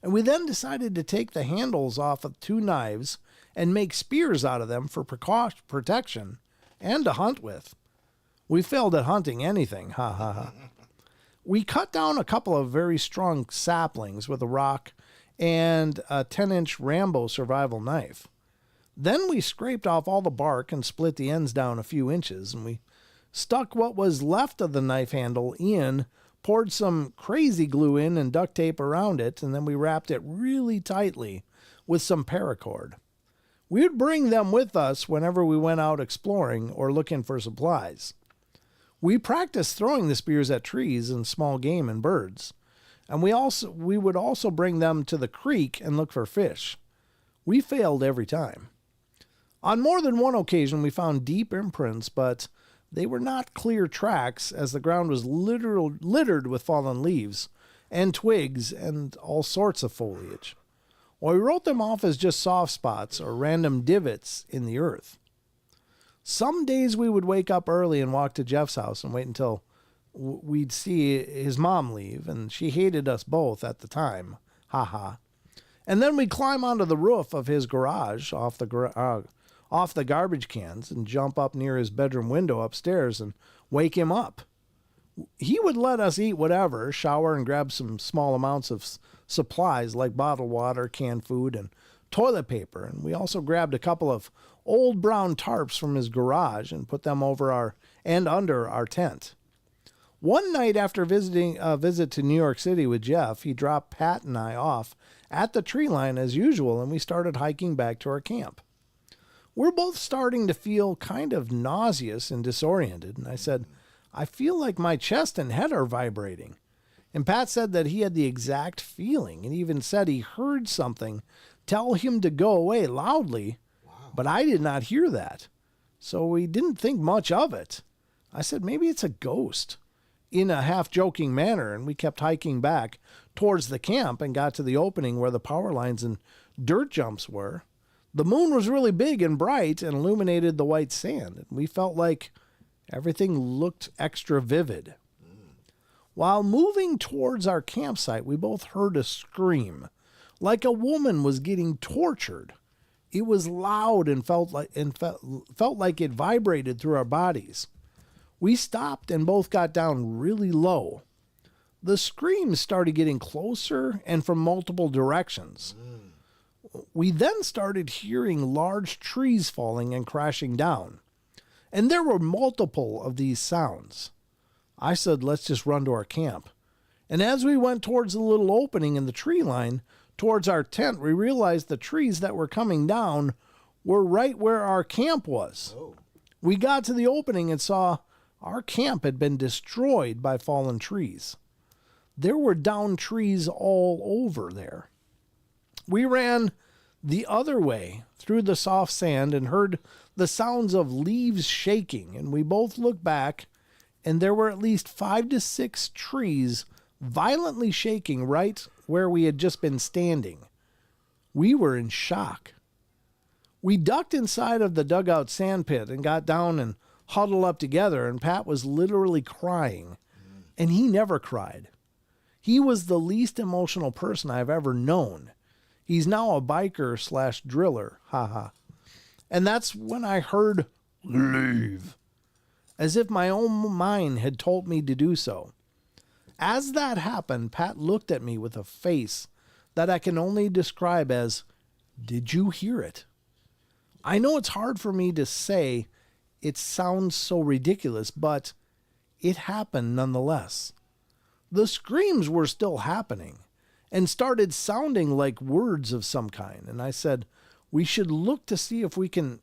S1: And we then decided to take the handles off of 2 knives and make spears out of them for protection and to hunt with. We failed at hunting anything, ha ha ha. We cut down a couple of very strong saplings with a rock and a 10-inch Rambo survival knife. Then we scraped off all the bark and split the ends down a few inches, and we stuck what was left of the knife handle in, poured some crazy glue in and duct tape around it, and then we wrapped it really tightly with some paracord. We would bring them with us whenever we went out exploring or looking for supplies. We practiced throwing the spears at trees and small game and birds, and we would also bring them to the creek and look for fish. We failed every time. On more than one occasion, we found deep imprints, but they were not clear tracks as the ground was littered with fallen leaves and twigs and all sorts of foliage. Well, we wrote them off as just soft spots or random divots in the earth. Some days we would wake up early and walk to Jeff's house and wait until we'd see his mom leave, and she hated us both at the time. Ha ha. And then we'd climb onto the roof of his garage off the garbage cans and jump up near his bedroom window upstairs and wake him up. He would let us eat whatever, shower, and grab some small amounts of supplies like bottled water, canned food, and toilet paper. And we also grabbed a couple of old brown tarps from his garage and put them over under our tent. One night after a visit to New York City with Jeff, he dropped Pat and I off at the tree line as usual, and we started hiking back to our camp. We're both starting to feel kind of nauseous and disoriented, and I said, I feel like my chest and head are vibrating. And Pat said that he had the exact feeling and even said he heard something tell him to go away loudly, but I did not hear that. So we didn't think much of it. I said, maybe it's a ghost. in a half-joking manner, and we kept hiking back towards the camp and got to the opening where the power lines and dirt jumps were. The moon was really big and bright and illuminated the white sand, and we felt like everything looked extra vivid. While moving towards our campsite, we both heard a scream, like a woman was getting tortured. It was loud and felt like it vibrated through our bodies. We stopped and both got down really low. The screams started getting closer and from multiple directions. We then started hearing large trees falling and crashing down. And there were multiple of these sounds. I said, let's just run to our camp. And as we went towards the little opening in the tree line, towards our tent, we realized the trees that were coming down were right where our camp was.
S2: Oh.
S1: We got to the opening and saw our camp had been destroyed by fallen trees. There were downed trees all over there. We ran the other way through the soft sand and heard the sounds of leaves shaking, and we both looked back, and there were at least 5 to 6 trees violently shaking right where we had just been standing. We were in shock. We ducked inside of the dugout sand pit and got down and huddled up together, and Pat was literally crying, and he never cried. He was the least emotional person I've ever known. He's now a biker / driller, haha. And that's when I heard, leave, as if my own mind had told me to do so. As that happened, Pat looked at me with a face that I can only describe as, did you hear it? I know it's hard for me to say, it sounds so ridiculous, but it happened nonetheless. The screams were still happening and started sounding like words of some kind. And I said, we should look to see if we can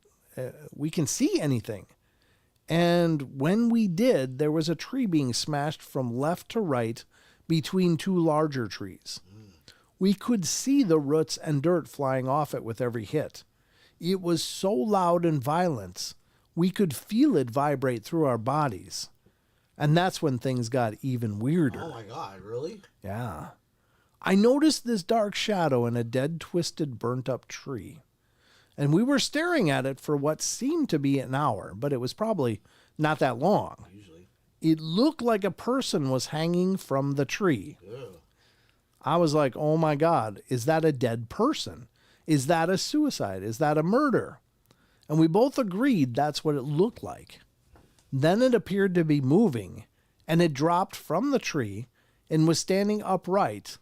S1: see anything. And when we did, there was a tree being smashed from left to right between 2 larger trees. We could see the roots and dirt flying off it with every hit. It was so loud and violent, we could feel it vibrate through our bodies. And that's when things got even weirder.
S2: Oh my God, really?
S1: Yeah. I noticed this dark shadow in a dead, twisted, burnt-up tree. And we were staring at it for what seemed to be an hour, but it was probably not that long.
S2: Usually.
S1: It looked like a person was hanging from the tree.
S2: Ugh.
S1: I was like, oh my God, is that a dead person? Is that a suicide? Is that a murder? And we both agreed that's what it looked like. Then it appeared to be moving, and it dropped from the tree and was standing upright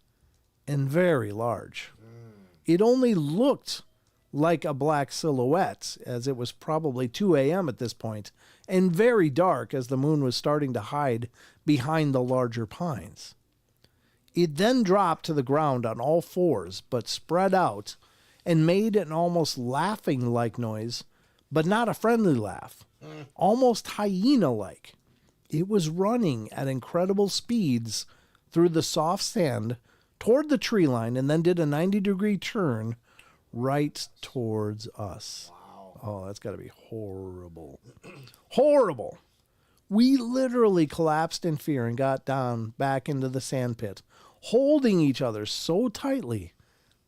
S1: and very large. It only looked like a black silhouette, as it was probably 2 a.m. at this point, and very dark as the moon was starting to hide behind the larger pines. It then dropped to the ground on all fours, but spread out and made an almost laughing-like noise, but not a friendly laugh, almost hyena-like. It was running at incredible speeds through the soft sand toward the tree line and then did a 90-degree turn right towards us.
S2: Wow.
S1: Oh, that's got to be horrible. Horrible. We literally collapsed in fear and got down back into the sand pit, holding each other so tightly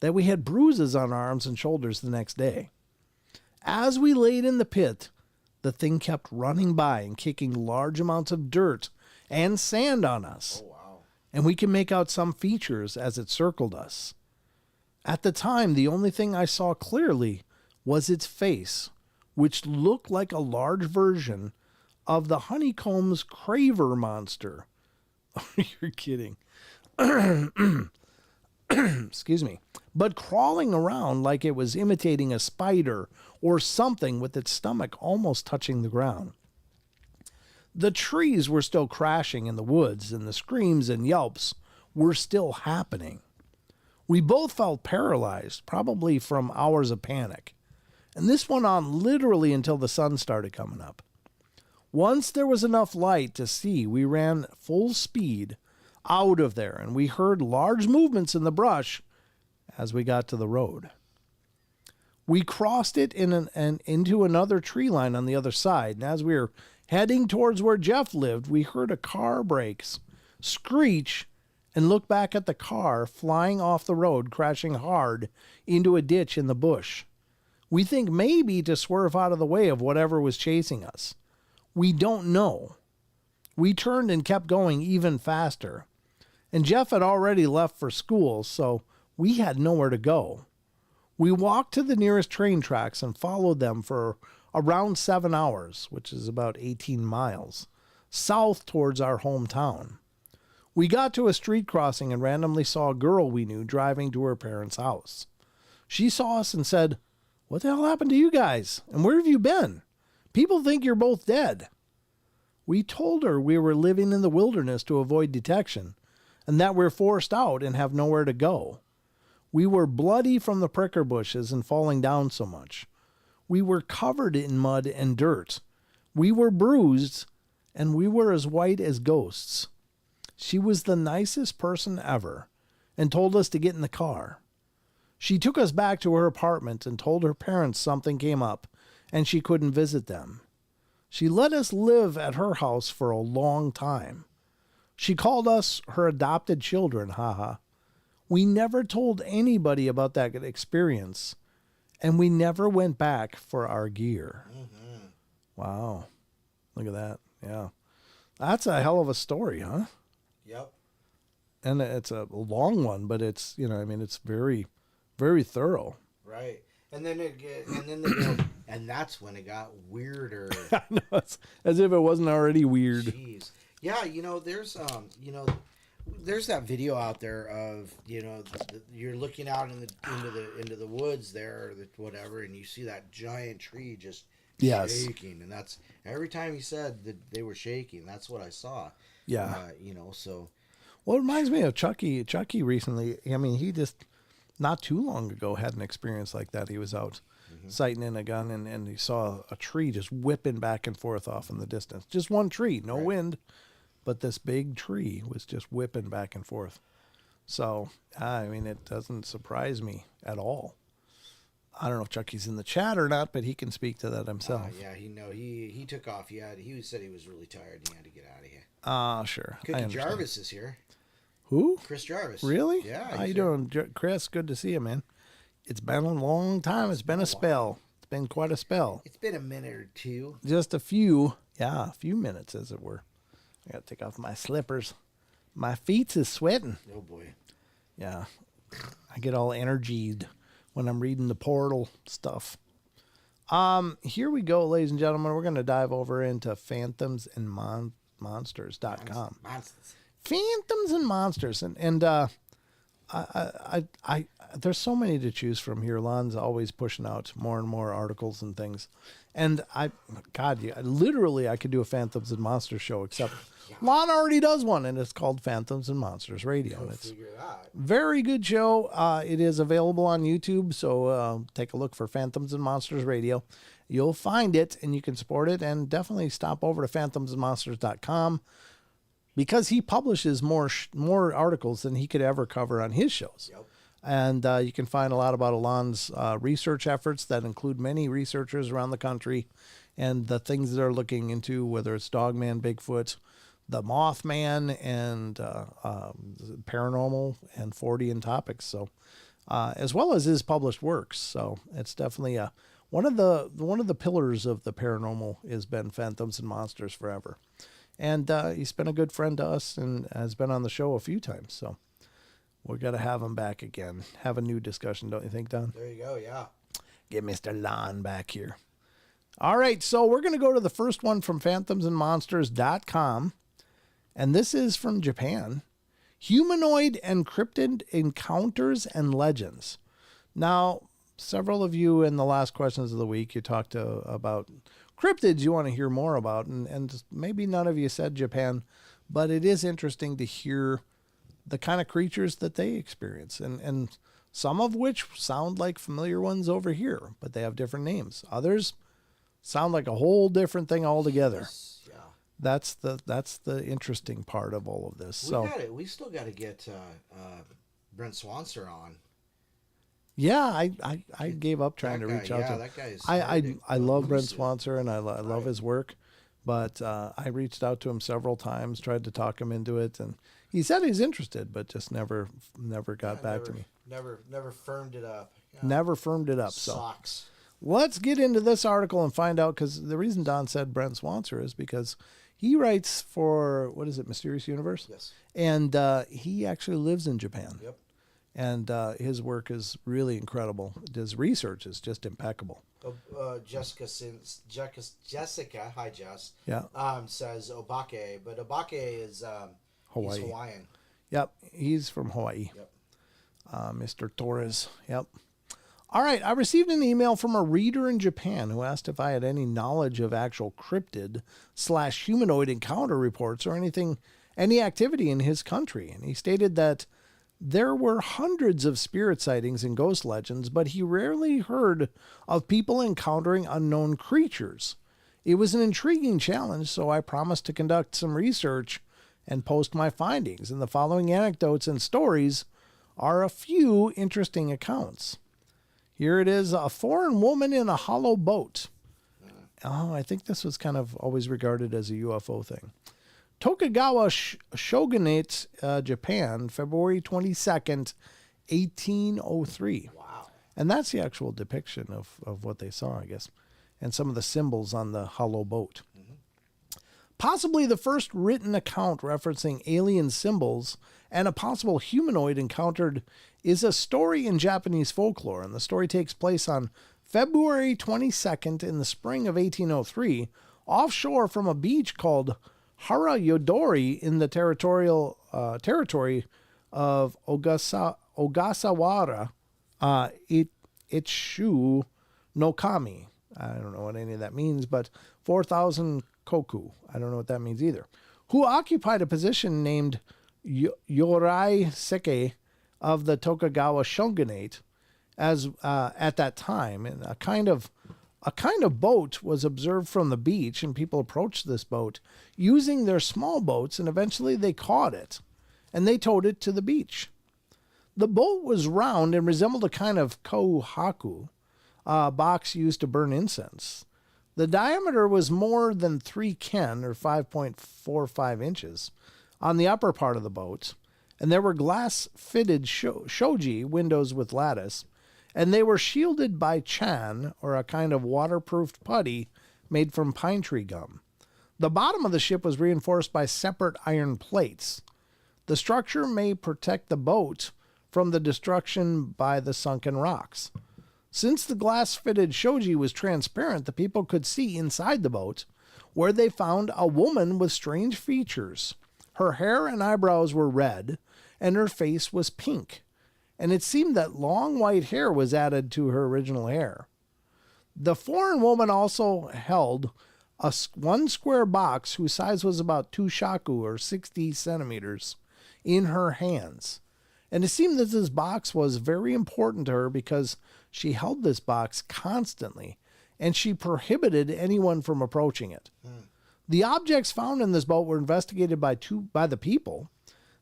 S1: that we had bruises on our arms and shoulders the next day. As we laid in the pit, the thing kept running by and kicking large amounts of dirt and sand on us.
S2: Oh, wow.
S1: And we can make out some features as it circled us. At the time, the only thing I saw clearly was its face, which looked like a large version of the Honeycomb's Craver monster. You're kidding. Excuse me. But crawling around like it was imitating a spider or something with its stomach almost touching the ground. The trees were still crashing in the woods, and the screams and yelps were still happening. We both felt paralyzed, probably from hours of panic. And this went on literally until the sun started coming up. Once there was enough light to see, we ran full speed out of there, and we heard large movements in the brush as we got to the road. We crossed it into another tree line on the other side, and as we were Heading towards where Jeff lived, we heard a car brakes screech and looked back at the car flying off the road, crashing hard into a ditch in the bush. We think maybe to swerve out of the way of whatever was chasing us. We don't know. We turned and kept going even faster. And Jeff had already left for school, so we had nowhere to go. We walked to the nearest train tracks and followed them for around 7 hours, which is about 18 miles, south towards our hometown. We got to a street crossing and randomly saw a girl we knew driving to her parents' house. She saw us and said, "What the hell happened to you guys? And where have you been? People think you're both dead." We told her we were living in the wilderness to avoid detection and that we're forced out and have nowhere to go. We were bloody from the pricker bushes and falling down so much. We were covered in mud and dirt. We were bruised, and we were as white as ghosts. She was the nicest person ever and told us to get in the car. She took us back to her apartment and told her parents something came up and she couldn't visit them. She let us live at her house for a long time. She called us her adopted children, haha. We never told anybody about that experience, and we never went back for our gear.
S2: Mm-hmm.
S1: Wow. Look at that. Yeah. That's a hell of a story, huh?
S2: Yep.
S1: And it's a long one, but it's, it's very, very thorough.
S2: Right. And then they go, and that's when it got weirder.
S1: I know, it's as if it wasn't already weird.
S2: Jeez. Yeah, there's that video out there of, you're looking out into the woods there, or whatever, and you see that giant tree just shaking, and that's every time he said that they were shaking. That's what I saw.
S1: Yeah.
S2: So.
S1: Well, it reminds me of Chucky. Chucky recently. I mean, he just not too long ago had an experience like that. He was out sighting in a gun, and he saw a tree just whipping back and forth off in the distance. Just one tree, no wind. But this big tree was just whipping back and forth. So, I mean, it doesn't surprise me at all. I don't know if Chucky's in the chat or not, but he can speak to that himself.
S2: Yeah, he took off. He said he was really tired and he had to get out of here.
S1: Sure.
S2: Cookie Jarvis is here.
S1: Who?
S2: Chris Jarvis.
S1: Really?
S2: Yeah.
S1: How you doing, Chris? Good to see you, man. It's been a long time. It's been a spell. It's been quite a spell.
S2: It's been a minute or two.
S1: Just a few minutes, as it were. I got to take off my slippers. My feet is sweating.
S2: Oh, boy.
S1: Yeah. I get all energied when I'm reading the portal stuff. Here we go, ladies and gentlemen. We're going to dive over into phantomsandmonsters.com.
S2: Monsters.
S1: Phantoms and monsters. And I there's so many to choose from here. Lon's always pushing out more and more articles and things. And I could do a Phantoms and Monsters show, except Lon already does one, and it's called Phantoms and Monsters Radio. It's a very good show. It is available on YouTube, so take a look for Phantoms and Monsters Radio. You'll find it, and you can support it, and definitely stop over to phantomsandmonsters.com, because he publishes more articles than he could ever cover on his shows.
S2: Yep.
S1: And you can find a lot about Alon's research efforts that include many researchers around the country and the things that are looking into, whether it's Dogman, Bigfoot, the Mothman, and paranormal and Fortean topics. So, as well as his published works. So it's definitely one of the pillars of the paranormal has been Phantoms and Monsters forever. And he's been a good friend to us and has been on the show a few times. So we're going to have him back again. Have a new discussion, don't you think, Don?
S2: There you go, yeah.
S1: Get Mr. Lon back here. All right, so we're going to go to the first one from phantomsandmonsters.com. And this is from Japan. Humanoid and cryptid encounters and legends. Now, several of you in the last questions of the week, you talked about cryptids you want to hear more about. And maybe none of you said Japan, but it is interesting to hear the kind of creatures that they experience, and some of which sound like familiar ones over here, but they have different names. Others sound like a whole different thing altogether.
S2: Yeah.
S1: That's the interesting part of all of this.
S2: We still got to get Brent Swanser on.
S1: Yeah, I gave up trying to reach out to him.
S2: That guy is
S1: I love Brent Swanser, and I love his work, But I reached out to him several times, tried to talk him into it, and he said he's interested, but just never got back to me.
S2: Never firmed it up. Yeah.
S1: Never firmed it up. So
S2: Socks.
S1: let's get into this article and find out, because the reason Don said Brent Swanser is because he writes for, what is it, Mysterious Universe?
S2: Yes.
S1: And he actually lives in Japan.
S2: Yep.
S1: And his work is really incredible. His research is just impeccable.
S2: Jessica, hi Jess.
S1: Yeah.
S2: Says Obake, but Obake is
S1: Hawaii.
S2: He's Hawaiian.
S1: Yep, he's from Hawaii.
S2: Yep.
S1: Mr. Torres. Yep. All right, I received an email from a reader in Japan who asked if I had any knowledge of actual cryptid/humanoid encounter reports or any activity in his country. And he stated that there were hundreds of spirit sightings and ghost legends, but he rarely heard of people encountering unknown creatures. It was an intriguing challenge, so I promised to conduct some research and post my findings. And the following anecdotes and stories are a few interesting accounts. Here it is: a foreign woman in a hollow boat. Oh, I think this was kind of always regarded as a UFO thing. Tokugawa Shogunate, Japan, February 22nd, 1803.
S2: Wow.
S1: And that's the actual depiction of what they saw, I guess, and some of the symbols on the hollow boat. Mm-hmm. Possibly the first written account referencing alien symbols and a possible humanoid encountered is a story in Japanese folklore, and the story takes place on February 22nd in the spring of 1803, offshore from a beach called Harayodori in the territory of Ogasawara, Itshu no Kami. I don't know what any of that means, but 4,000 koku. I don't know what that means either. Who occupied a position named Yorai Seke of the Tokugawa Shogunate as at that time, and a kind of boat was observed from the beach, and people approached this boat using their small boats, and eventually they caught it, and they towed it to the beach. The boat was round and resembled a kind of kohaku, box used to burn incense. The diameter was more than 3 ken, or 5.45 inches, on the upper part of the boat, and there were glass-fitted shoji windows with lattice, and they were shielded by chan, or a kind of waterproofed putty made from pine tree gum. The bottom of the ship was reinforced by separate iron plates. The structure may protect the boat from the destruction by the sunken rocks. Since the glass-fitted shoji was transparent, the people could see inside the boat, where they found a woman with strange features. Her hair and eyebrows were red, and her face was pink, and it seemed that long white hair was added to her original hair. The foreign woman also held one square box whose size was about 2 shaku, or 60 centimeters, in her hands. And it seemed that this box was very important to her because she held this box constantly, and she prohibited anyone from approaching it. The objects found in this boat were investigated by the people.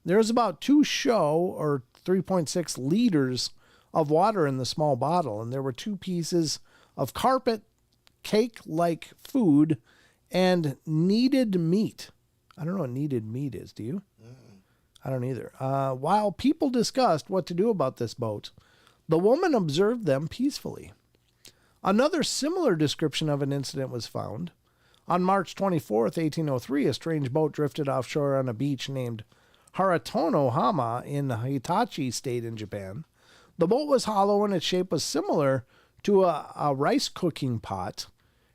S1: There's about 2 sho, or 3.6 liters, of water in the small bottle, and there were 2 pieces of carpet, cake-like food, and kneaded meat. I don't know what kneaded meat is, do you? I don't either. While people discussed what to do about this boat, the woman observed them peacefully. Another similar description of an incident was found. On March 24th, 1803, a strange boat drifted offshore on a beach named Haratono Hama in Hitachi State in Japan. The boat was hollow, and its shape was similar to a rice cooking pot.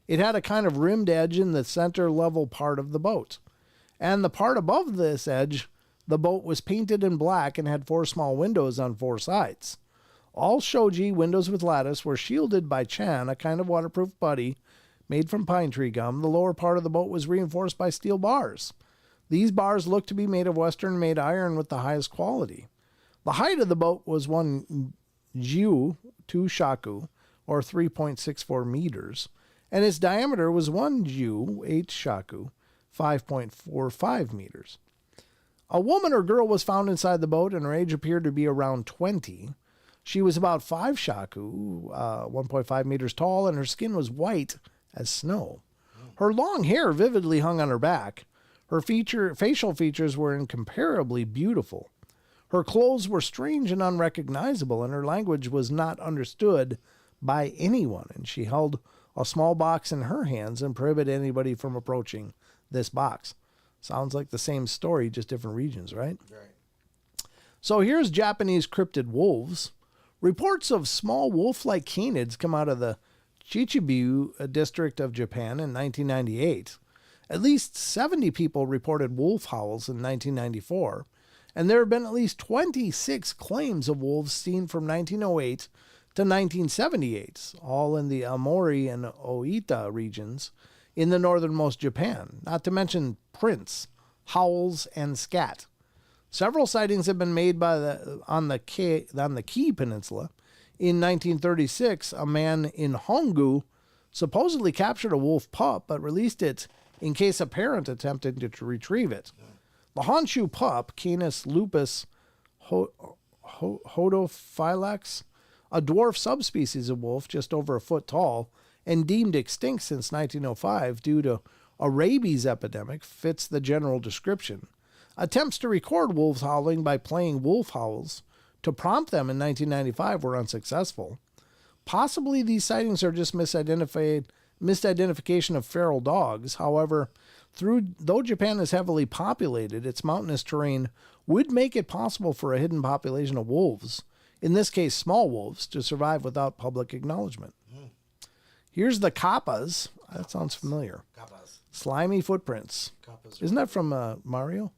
S1: It had a kind of rimmed edge in the center level part of the boat. And the part above this edge, the boat was painted in black and had 4 small windows on 4 sides. All shoji, windows with lattice, were shielded by chan, a kind of waterproof putty made from pine tree gum. The lower part of the boat was reinforced by steel bars. These bars looked to be made of Western-made iron with the highest quality. The height of the boat was 1 jiu, 2 shaku, or 3.64 meters, and its diameter was 1 jiu, 8 shaku, 5.45 meters. A woman or girl was found inside the boat, and her age appeared to be around 20. She was about 5 shaku, 1.5 meters tall, and her skin was white as snow. Her long hair vividly hung on her back. Her facial features were incomparably beautiful. Her clothes were strange and unrecognizable, and her language was not understood by anyone. And she held a small box in her hands and prohibited anybody from approaching this box. Sounds like the same story, just different regions, right?
S2: Right.
S1: So here's Japanese cryptid wolves. Reports of small wolf-like canids come out of the Chichibu district of Japan in 1998. At least 70 people reported wolf howls in 1994, and there have been at least 26 claims of wolves seen from 1908 to 1978, all in the Aomori and Oita regions in the northernmost Japan, not to mention prints, howls, and scat. Several sightings have been made on the Kii Peninsula. In 1936, a man in Hongu supposedly captured a wolf pup, but released it in case a parent attempted to retrieve it. The Honshu pup, Canis lupus hodophylax, a dwarf subspecies of wolf just over a foot tall and deemed extinct since 1905 due to a rabies epidemic, fits the general description. Attempts to record wolves howling by playing wolf howls to prompt them in 1995 were unsuccessful. Possibly these sightings are just misidentification of feral dogs. However, though Japan is heavily populated, its mountainous terrain would make it possible for a hidden population of wolves, in this case small wolves, to survive without public acknowledgement. Here's the kappas. That sounds familiar.
S2: Kappas.
S1: Slimy footprints.
S2: Kappas.
S1: Isn't that from Mario?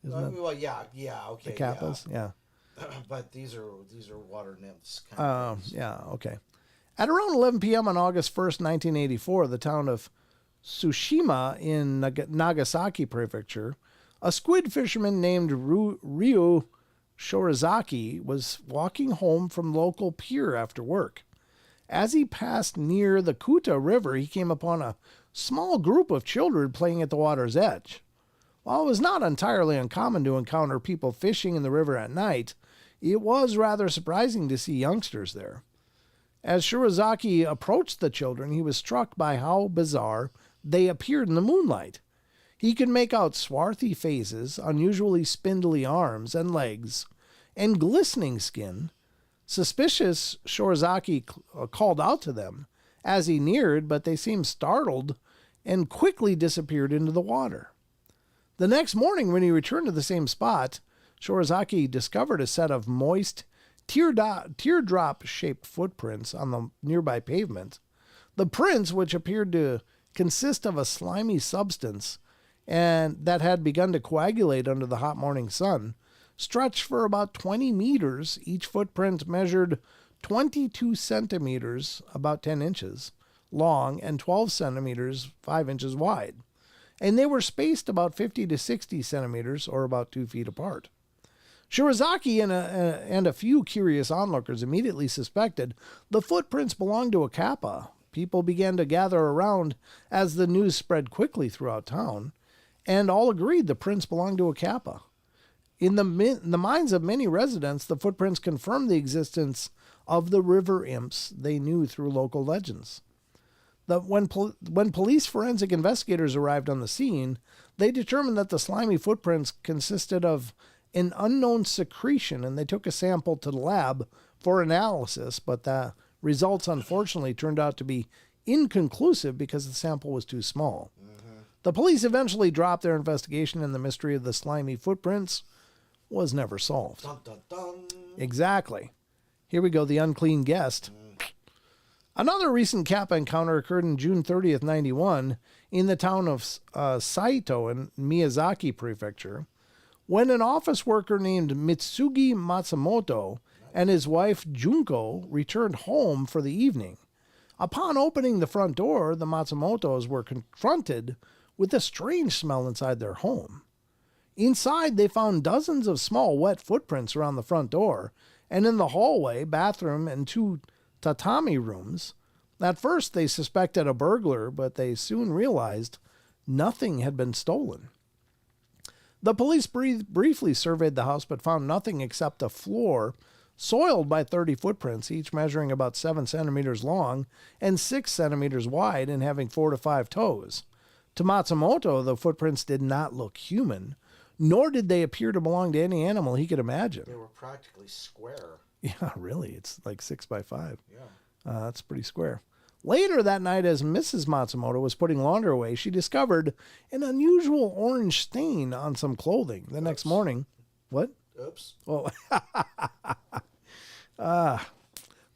S2: Well, yeah, okay.
S1: The kappas, yeah.
S2: But these are water nymphs. Kind of things.
S1: Yeah, okay. At around 11 p.m. on August 1st, 1984, the town of Tsushima in Nagasaki Prefecture, a squid fisherman named Ryu Shorizaki was walking home from local pier after work. As he passed near the Kuta River, he came upon a small group of children playing at the water's edge. While it was not entirely uncommon to encounter people fishing in the river at night, it was rather surprising to see youngsters there. As Shirazaki approached the children, he was struck by how bizarre they appeared in the moonlight. He could make out swarthy faces, unusually spindly arms and legs, and glistening skin. Suspicious, Shirazaki called out to them as he neared, but they seemed startled and quickly disappeared into the water. The next morning, when he returned to the same spot, Shirazaki discovered a set of moist, teardrop-shaped footprints on the nearby pavement. The prints, which appeared to consist of a slimy substance and that had begun to coagulate under the hot morning sun, stretched for about 20 meters. Each footprint measured 22 centimeters, about 10 inches, long, and 12 centimeters, 5 inches wide. And they were spaced about 50 to 60 centimeters, or about 2 feet apart. Shirazaki and a few curious onlookers immediately suspected the footprints belonged to a kappa. People began to gather around as the news spread quickly throughout town, and all agreed the prints belonged to a kappa. In the minds of many residents, the footprints confirmed the existence of the river imps they knew through local legends. When police forensic investigators arrived on the scene, they determined that the slimy footprints consisted of an unknown secretion, and they took a sample to the lab for analysis, but the results unfortunately turned out to be inconclusive because the sample was too small. The police eventually dropped their investigation, and the mystery of the slimy footprints was never solved.
S2: Dun, dun, dun.
S1: Exactly. Here we go, the unclean guest. Another recent kappa encounter occurred on June 30th, 91, in the town of Saito in Miyazaki Prefecture, when an office worker named Mitsugi Matsumoto and his wife Junko returned home for the evening. Upon opening the front door, the Matsumotos were confronted with a strange smell inside their home. Inside, they found dozens of small wet footprints around the front door, and in the hallway, bathroom, and 2 tatami rooms. At first, they suspected a burglar, but they soon realized nothing had been stolen. The police briefly surveyed the house, but found nothing except a floor soiled by 30 footprints, each measuring about 7 centimeters long and 6 centimeters wide and having 4 to 5 toes. To Matsumoto, the footprints did not look human, nor did they appear to belong to any animal he could imagine.
S2: They were practically square.
S1: Yeah, really. It's like 6 by 5.
S2: Yeah.
S1: That's pretty square. Later that night, as Mrs. Matsumoto was putting laundry away, she discovered an unusual orange stain on some clothing. The next morning, what?
S2: Oops.
S1: Oh,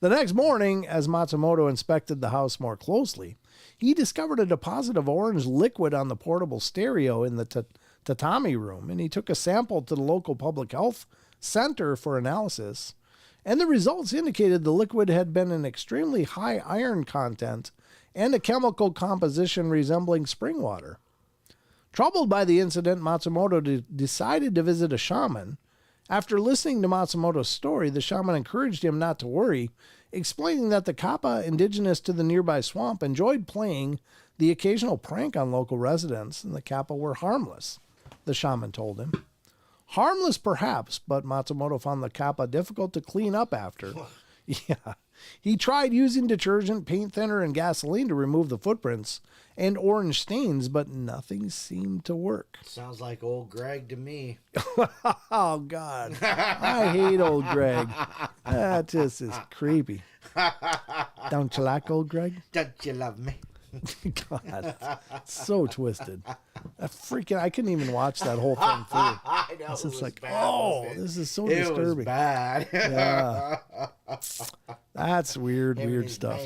S1: the next morning, as Matsumoto inspected the house more closely, he discovered a deposit of orange liquid on the portable stereo in the tatami room, and he took a sample to the local public health center for analysis. And the results indicated the liquid had been an extremely high iron content and a chemical composition resembling spring water. Troubled by the incident, Matsumoto decided to visit a shaman. After listening to Matsumoto's story, the shaman encouraged him not to worry, explaining that the kappa indigenous to the nearby swamp enjoyed playing the occasional prank on local residents, and the kappa were harmless, the shaman told him. Harmless perhaps, but Matsumoto found the kappa difficult to clean up after. Yeah. He tried using detergent, paint thinner, and gasoline to remove the footprints and orange stains, but nothing seemed to work.
S2: Sounds like old Greg to me.
S1: Oh, God. I hate old Greg. That just is creepy. Don't you like old Greg?
S2: Don't you love me?
S1: God, so twisted. I couldn't even watch that whole thing through.
S2: I know.
S1: It's just like,
S2: bad,
S1: oh, this is so disturbing.
S2: It was bad.
S1: Yeah. That's weird stuff.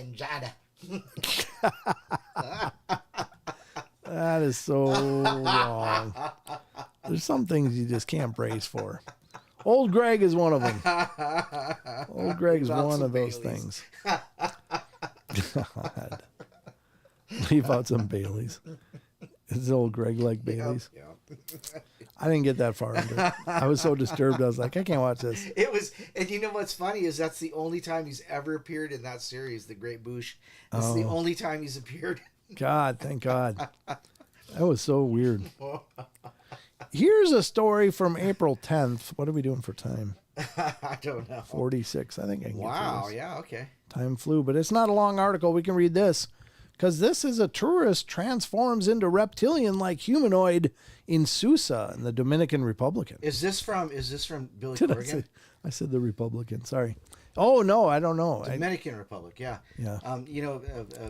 S1: That is so wrong. There's some things you just can't brace for. Old Greg is one of them. Old Greg's one of those things. God. Leave out some Baileys. Is old Greg like Baileys?
S2: Yeah.
S1: I didn't get that far into it. I was so disturbed. I was like, I can't watch this.
S2: It was, and you know what's funny is that's the only time he's ever appeared in that series, The Great Boosh. It's the only time he's appeared.
S1: God, thank God. That was so weird. Here's a story from April 10th. What are we doing for time?
S2: I don't know.
S1: 46. I think I can get
S2: Wow.
S1: through this.
S2: Yeah. Okay.
S1: Time flew, but it's not a long article. We can read this. Because this is a tourist transforms into reptilian-like humanoid in Susa in the Dominican Republic.
S2: Is this from Billy
S1: Did
S2: Corgan?
S1: I said the Republican. Sorry. Oh no, I don't know.
S2: Dominican Republic. Yeah.
S1: Yeah.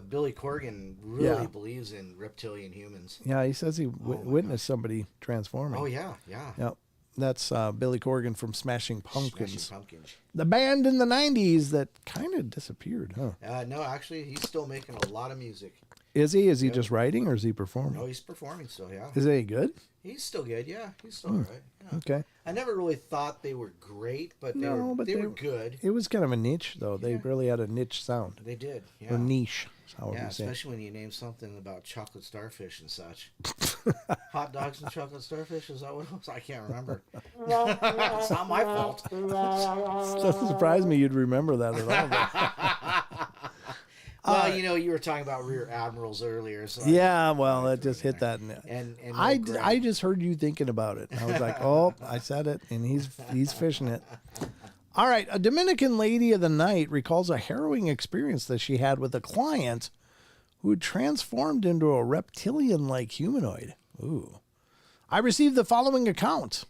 S2: Billy Corgan really believes in reptilian humans.
S1: Yeah, he says he witnessed somebody transforming.
S2: Oh yeah. Yeah.
S1: Yep. That's Billy Corgan from Smashing Pumpkins.
S2: Smashing Pumpkins.
S1: The band in the 90s that kind of disappeared, huh?
S2: No, actually, he's still making a lot of music.
S1: Is he? Is he just writing or is he performing?
S2: No, he's performing still, yeah.
S1: Is he good?
S2: He's still good, yeah. He's still all right. Yeah.
S1: Okay.
S2: I never really thought they were great, but they were good.
S1: It was kind of a niche, though. They really had a niche sound.
S2: They did, yeah.
S1: Or niche, however you say.
S2: Especially when you name something about chocolate starfish and such. Hot dogs and chocolate starfish, is that what it was? I can't remember. It's not my fault.
S1: It doesn't surprise me you'd remember that at all.
S2: Well, you were talking about rear admirals earlier. So
S1: yeah, well, it just hit that.
S2: And
S1: I just heard you thinking about it. I was like, oh, I said it, and he's fishing it. All right, a Dominican lady of the night recalls a harrowing experience that she had with a client who had transformed into a reptilian-like humanoid. Ooh. I received the following account.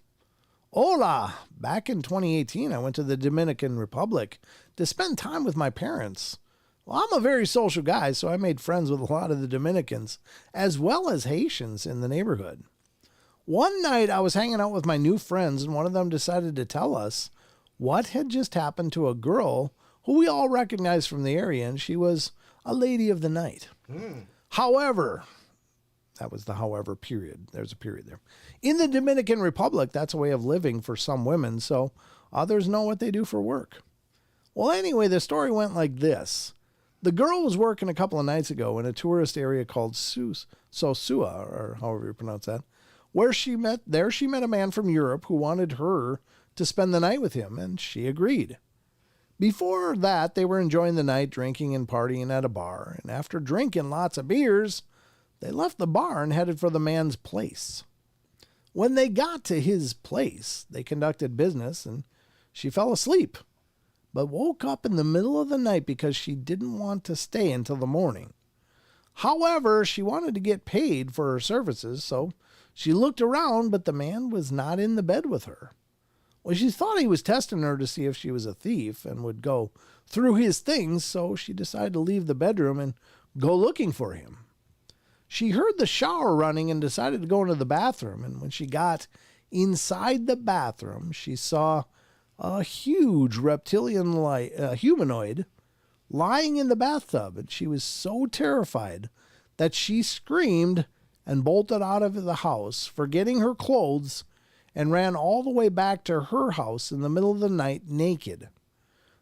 S1: Hola! Back in 2018, I went to the Dominican Republic to spend time with my parents. Well, I'm a very social guy, so I made friends with a lot of the Dominicans, as well as Haitians in the neighborhood. One night, I was hanging out with my new friends, and one of them decided to tell us what had just happened to a girl who we all recognized from the area, and she was a lady of the night. However, that was the however period. There's a period there. In the Dominican Republic, that's a way of living for some women, so others know what they do for work. Well, anyway, the story went like this. The girl was working a couple of nights ago in a tourist area called Sosua, or however you pronounce that, where she met a man from Europe who wanted her to spend the night with him, and she agreed. Before that, they were enjoying the night, drinking and partying at a bar, and after drinking lots of beers, they left the bar and headed for the man's place. When they got to his place, they conducted business, and she fell asleep. but woke up in the middle of the night because she didn't want to stay until the morning. However, she wanted to get paid for her services, so she looked around, but the man was not in the bed with her. Well, she thought he was testing her to see if she was a thief and would go through his things, so she decided to leave the bedroom and go looking for him. She heard the shower running and decided to go into the bathroom, and when she got inside the bathroom, she saw a huge reptilian humanoid lying in the bathtub, and she was so terrified that she screamed and bolted out of the house, forgetting her clothes, and ran all the way back to her house in the middle of the night naked.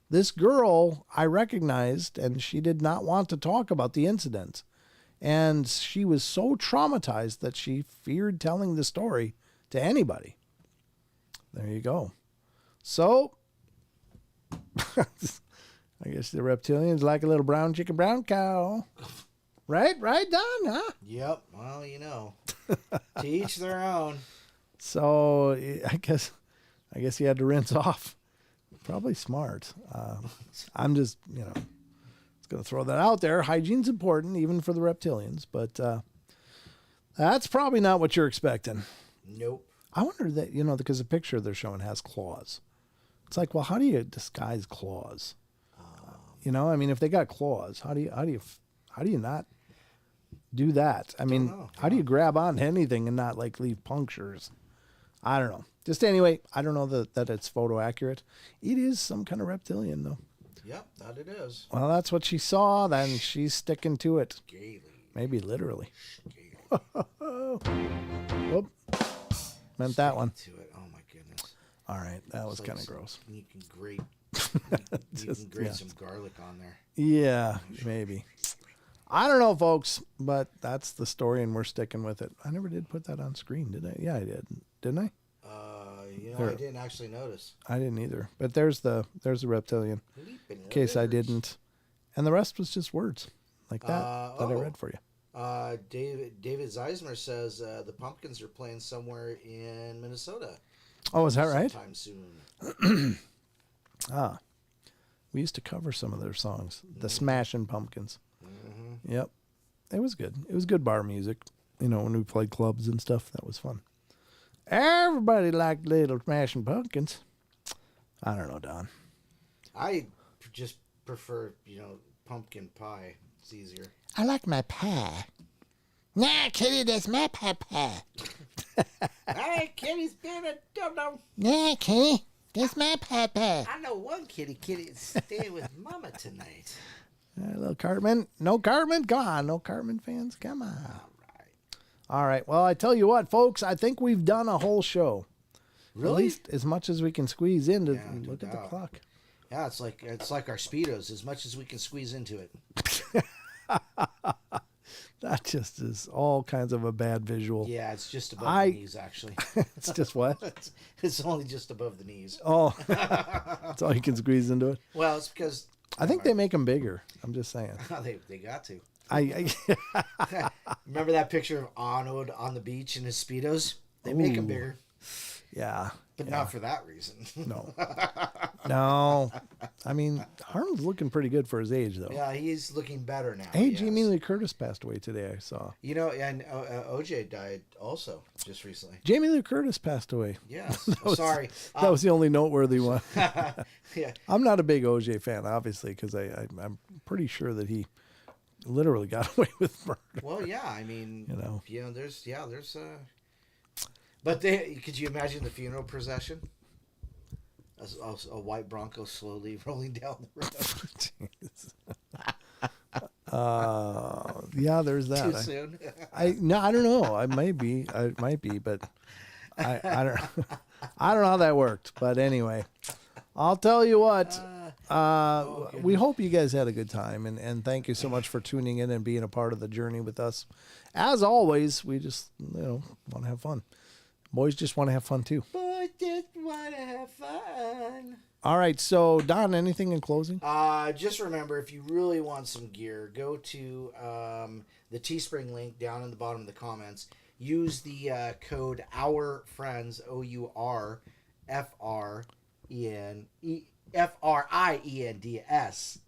S1: This girl I recognized, and she did not want to talk about the incident. And she was so traumatized that she feared telling the story to anybody. There you go. So, I guess the reptilians like a little brown chicken, brown cow. Right, Don, huh?
S2: Yep. Well, you know, to each their own.
S1: So I guess he had to rinse off. Probably smart. I'm just, going to throw that out there. Hygiene's important, even for the reptilians, but that's probably not what you're expecting.
S2: Nope.
S1: I wonder that, because the picture they're showing has claws. It's like, well, how do you disguise claws? If they got claws, how do you not do that? I mean, how do you grab on to anything and not like leave punctures? I don't know. Just anyway, I don't know that it's photo accurate. It is some kind of reptilian, though.
S2: Yep, that it is.
S1: Well, that's what she saw. Then she's sticking to it.
S2: Gaily.
S1: Maybe literally.
S2: Gaily.
S1: Whoop. Meant that one.
S2: To it. Oh my goodness.
S1: All right, that was
S2: It's
S1: kind of gross.
S2: You can grate. You can grate some garlic on there.
S1: Yeah, maybe. I don't know, folks, but that's the story, and we're sticking with it. I never did put that on screen, did I? Yeah, I did. Didn't I?
S2: I didn't actually notice.
S1: I didn't either. But there's the reptilian. In case I didn't. And the rest was just words like that I read for you.
S2: David Zeismer says the Pumpkins are playing somewhere in Minnesota.
S1: Oh, is that right?
S2: Sometime soon.
S1: We used to cover some of their songs. The Smashing Pumpkins. Mm-hmm. Yep. It was good. It was good bar music. When we played clubs and stuff, that was fun. Everybody liked Little Smashing Pumpkins. I don't know, Don.
S2: I just prefer, pumpkin pie. It's easier.
S4: I like my pie. Nah, Kitty, that's my pie.
S2: Hey, Kitty's being a dum-dum.
S4: Nah, Kitty, that's my pie.
S2: I know one kitty is staying with Mama tonight.
S1: Little Cartman. No Cartman? Come on. No Cartman fans? Come on. All right. Well, I tell you what, folks, I think we've done a whole show.
S2: Really?
S1: At least as much as we can squeeze in to look at the clock.
S2: Yeah, it's like our Speedos, as much as we can squeeze into it.
S1: That just is all kinds of a bad visual.
S2: Yeah, it's just above the knees, actually.
S1: It's just what?
S2: It's only just above the knees.
S1: Oh, that's all you can squeeze into it?
S2: Well, it's because...
S1: I think they make them bigger. I'm just saying.
S2: They got to.
S1: I
S2: Remember that picture of Arnold on the beach in his Speedos? They make them bigger.
S1: Yeah.
S2: But not for that reason.
S1: No. No. I mean, Arnold's looking pretty good for his age, though.
S2: Yeah, he's looking better now.
S1: Hey,
S2: yes.
S1: Jamie Lee Curtis passed away today, I saw.
S2: And OJ died also just recently.
S1: Jamie Lee Curtis passed away.
S2: Yes.
S1: Sorry. That was the only noteworthy one.
S2: Yeah.
S1: I'm not a big OJ fan, obviously, because I'm pretty sure that he literally got away with murder.
S2: Well, yeah, I mean, there's but could you imagine the funeral procession? A white Bronco slowly rolling down the road.
S1: Yeah, there's that.
S2: Too soon?
S1: I don't know. It might be, but I don't I don't know how that worked. But anyway, I'll tell you what. We hope you guys had a good time, and thank you so much for tuning in and being a part of the journey with us. As always, we just want to have fun. Boys just want to have fun too.
S2: Boys just want to have fun.
S1: All right, so Don, anything in closing?
S2: Just remember, if you really want some gear, go to the Teespring link down in the bottom of the comments. Use the code OURFRIENDS, OURFRIENDS. Friends.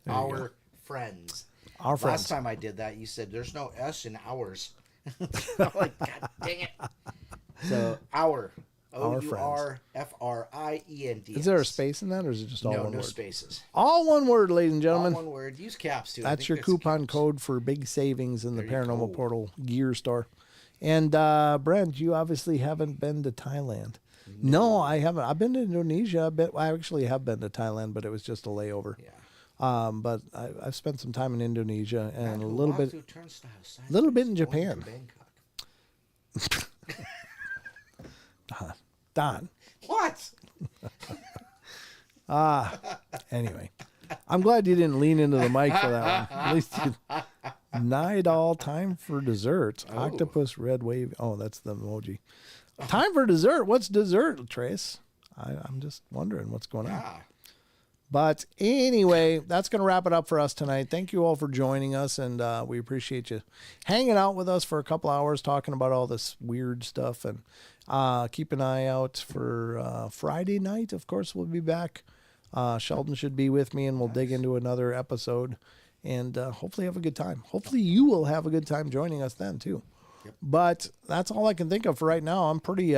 S1: There you
S2: Our friends.
S1: Our friends.
S2: Last time I did that, you said there's no S in ours. I'm like, God dang it. So, our. OURFRIENDS.
S1: Is there a space in that, or is it just all one word?
S2: No spaces.
S1: All one word, ladies and gentlemen.
S2: All one word. Use caps, too.
S1: That's your coupon code for big savings in the
S2: There you
S1: Paranormal
S2: go.
S1: Portal gear store. And Brent, you obviously haven't been to Thailand. No, I haven't. I've been to Indonesia. I actually have been to Thailand, but it was just a layover.
S2: Yeah.
S1: But I've spent some time in Indonesia and
S2: Man
S1: a
S2: who
S1: little
S2: walked
S1: bit,
S2: through turnstiles,
S1: little bit in
S2: going to
S1: Japan.
S2: Bangkok.
S1: Don.
S2: What?
S1: Anyway, I'm glad you didn't lean into the mic for that one. At least you night all time for dessert.
S2: Oh.
S1: Octopus red wave. Oh, that's the emoji. Time for dessert. What's dessert, Trace? I'm just wondering what's going on.
S2: Yeah.
S1: But anyway, that's going to wrap it up for us tonight. Thank you all for joining us, and we appreciate you hanging out with us for a couple hours talking about all this weird stuff. And keep an eye out for Friday night. Of course, we'll be back. Sheldon should be with me, and we'll dig into another episode and hopefully have a good time. Hopefully you will have a good time joining us then, too.
S2: Yep.
S1: But that's all I can think of for right now. I'm pretty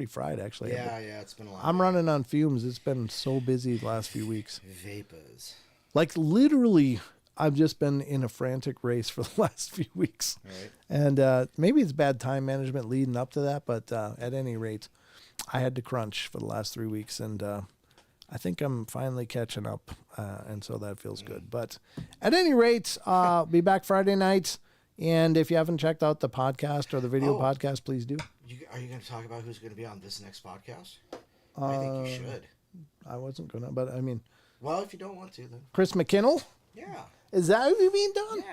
S1: fried, actually.
S2: Yeah, it's been a lot.
S1: I'm running on fumes. It's been so busy the last few weeks.
S2: Vapors.
S1: Like literally, I've just been in a frantic race for the last few weeks.
S2: Right.
S1: And maybe it's bad time management leading up to that, but at any rate, I had to crunch for the last 3 weeks, and I think I'm finally catching up, and so that feels good. But at any rate, be back Friday night, and if you haven't checked out the podcast or the video podcast, please do.
S2: Are you going to talk about who's going to be on this next podcast? I think you should.
S1: I wasn't going to, but I mean...
S2: Well, if you don't want to, then...
S1: Chris McKinnell?
S2: Yeah.
S1: Is that what you mean, Don?
S2: Yeah.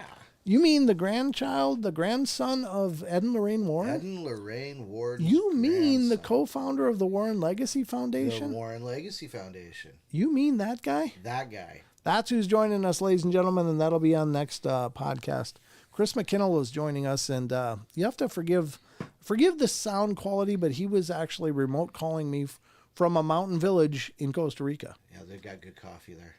S1: You mean the grandson of Ed and Lorraine Warren?
S2: Ed and Lorraine Warren.
S1: You mean the co-founder of the Warren Legacy
S2: The
S1: Foundation?
S2: Warren Legacy Foundation.
S1: You mean that guy?
S2: That guy.
S1: That's who's joining us, ladies and gentlemen, and that'll be on next podcast. Chris McKinnell is joining us, and you have to forgive the sound quality, but he was actually remote calling me from a mountain village in Costa Rica.
S2: Yeah, they've got good coffee there.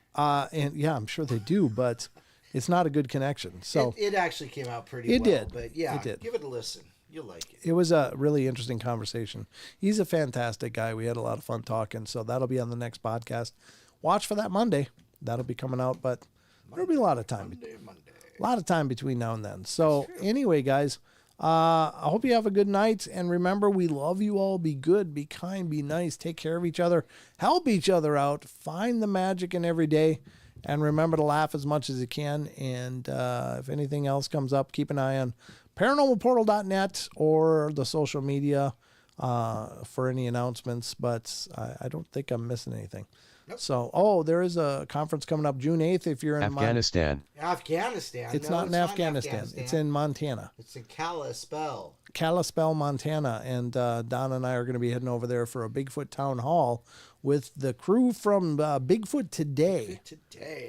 S1: And yeah, I'm sure they do, but it's not a good connection. So
S2: it actually came out pretty
S1: It
S2: well.
S1: did.
S2: But yeah,
S1: It did.
S2: give it a listen. You'll like it.
S1: it was a really interesting conversation. He's a fantastic guy. We had a lot of fun talking, so that'll be on the next podcast. Watch for that Monday. That'll be coming out, but there'll be a lot of time.
S2: Monday.
S1: A lot of time between now and then. So anyway, guys, I hope you have a good night. And remember, we love you all. Be good, be kind, be nice. Take care of each other. Help each other out. Find the magic in every day. And remember to laugh as much as you can. And if anything else comes up, keep an eye on paranormalportal.net or the social media for any announcements. But I don't think I'm missing anything.
S2: Nope.
S1: So, there is a conference coming up June 8th if you're in
S5: Afghanistan.
S2: Afghanistan.
S1: It's
S2: No,
S1: not in Afghanistan. It's in Montana.
S2: It's in Kalispell.
S1: Kalispell, Montana. And Don and I are going to be heading over there for a Bigfoot town hall with the crew from Bigfoot Today.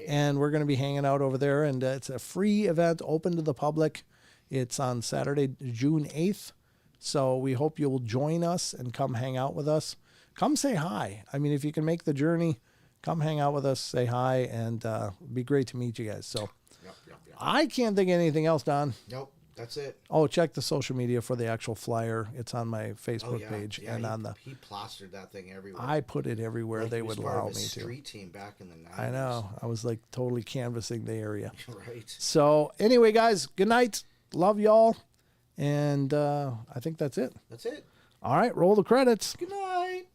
S1: And we're going to be hanging out over there. And it's a free event open to the public. It's on Saturday, June 8th. So we hope you'll join us and come hang out with us. Come say hi. I mean, if you can make the journey, come hang out with us, say hi, and it'd be great to meet you guys. So
S2: Yep.
S1: I can't think of anything else, Don.
S2: Nope. That's it.
S1: Oh, check the social media for the actual flyer. It's on my Facebook page and on the.
S2: He plastered that thing everywhere.
S1: I put it everywhere
S2: Like
S1: they
S2: he was
S1: would
S2: part
S1: allow
S2: of
S1: me
S2: a
S1: to.
S2: street team back in the 90s.
S1: I know. I was like totally canvassing the area.
S2: Right.
S1: So anyway, guys, good night. Love y'all, and I think that's it.
S2: That's it.
S1: All right, roll the credits.
S2: Good night.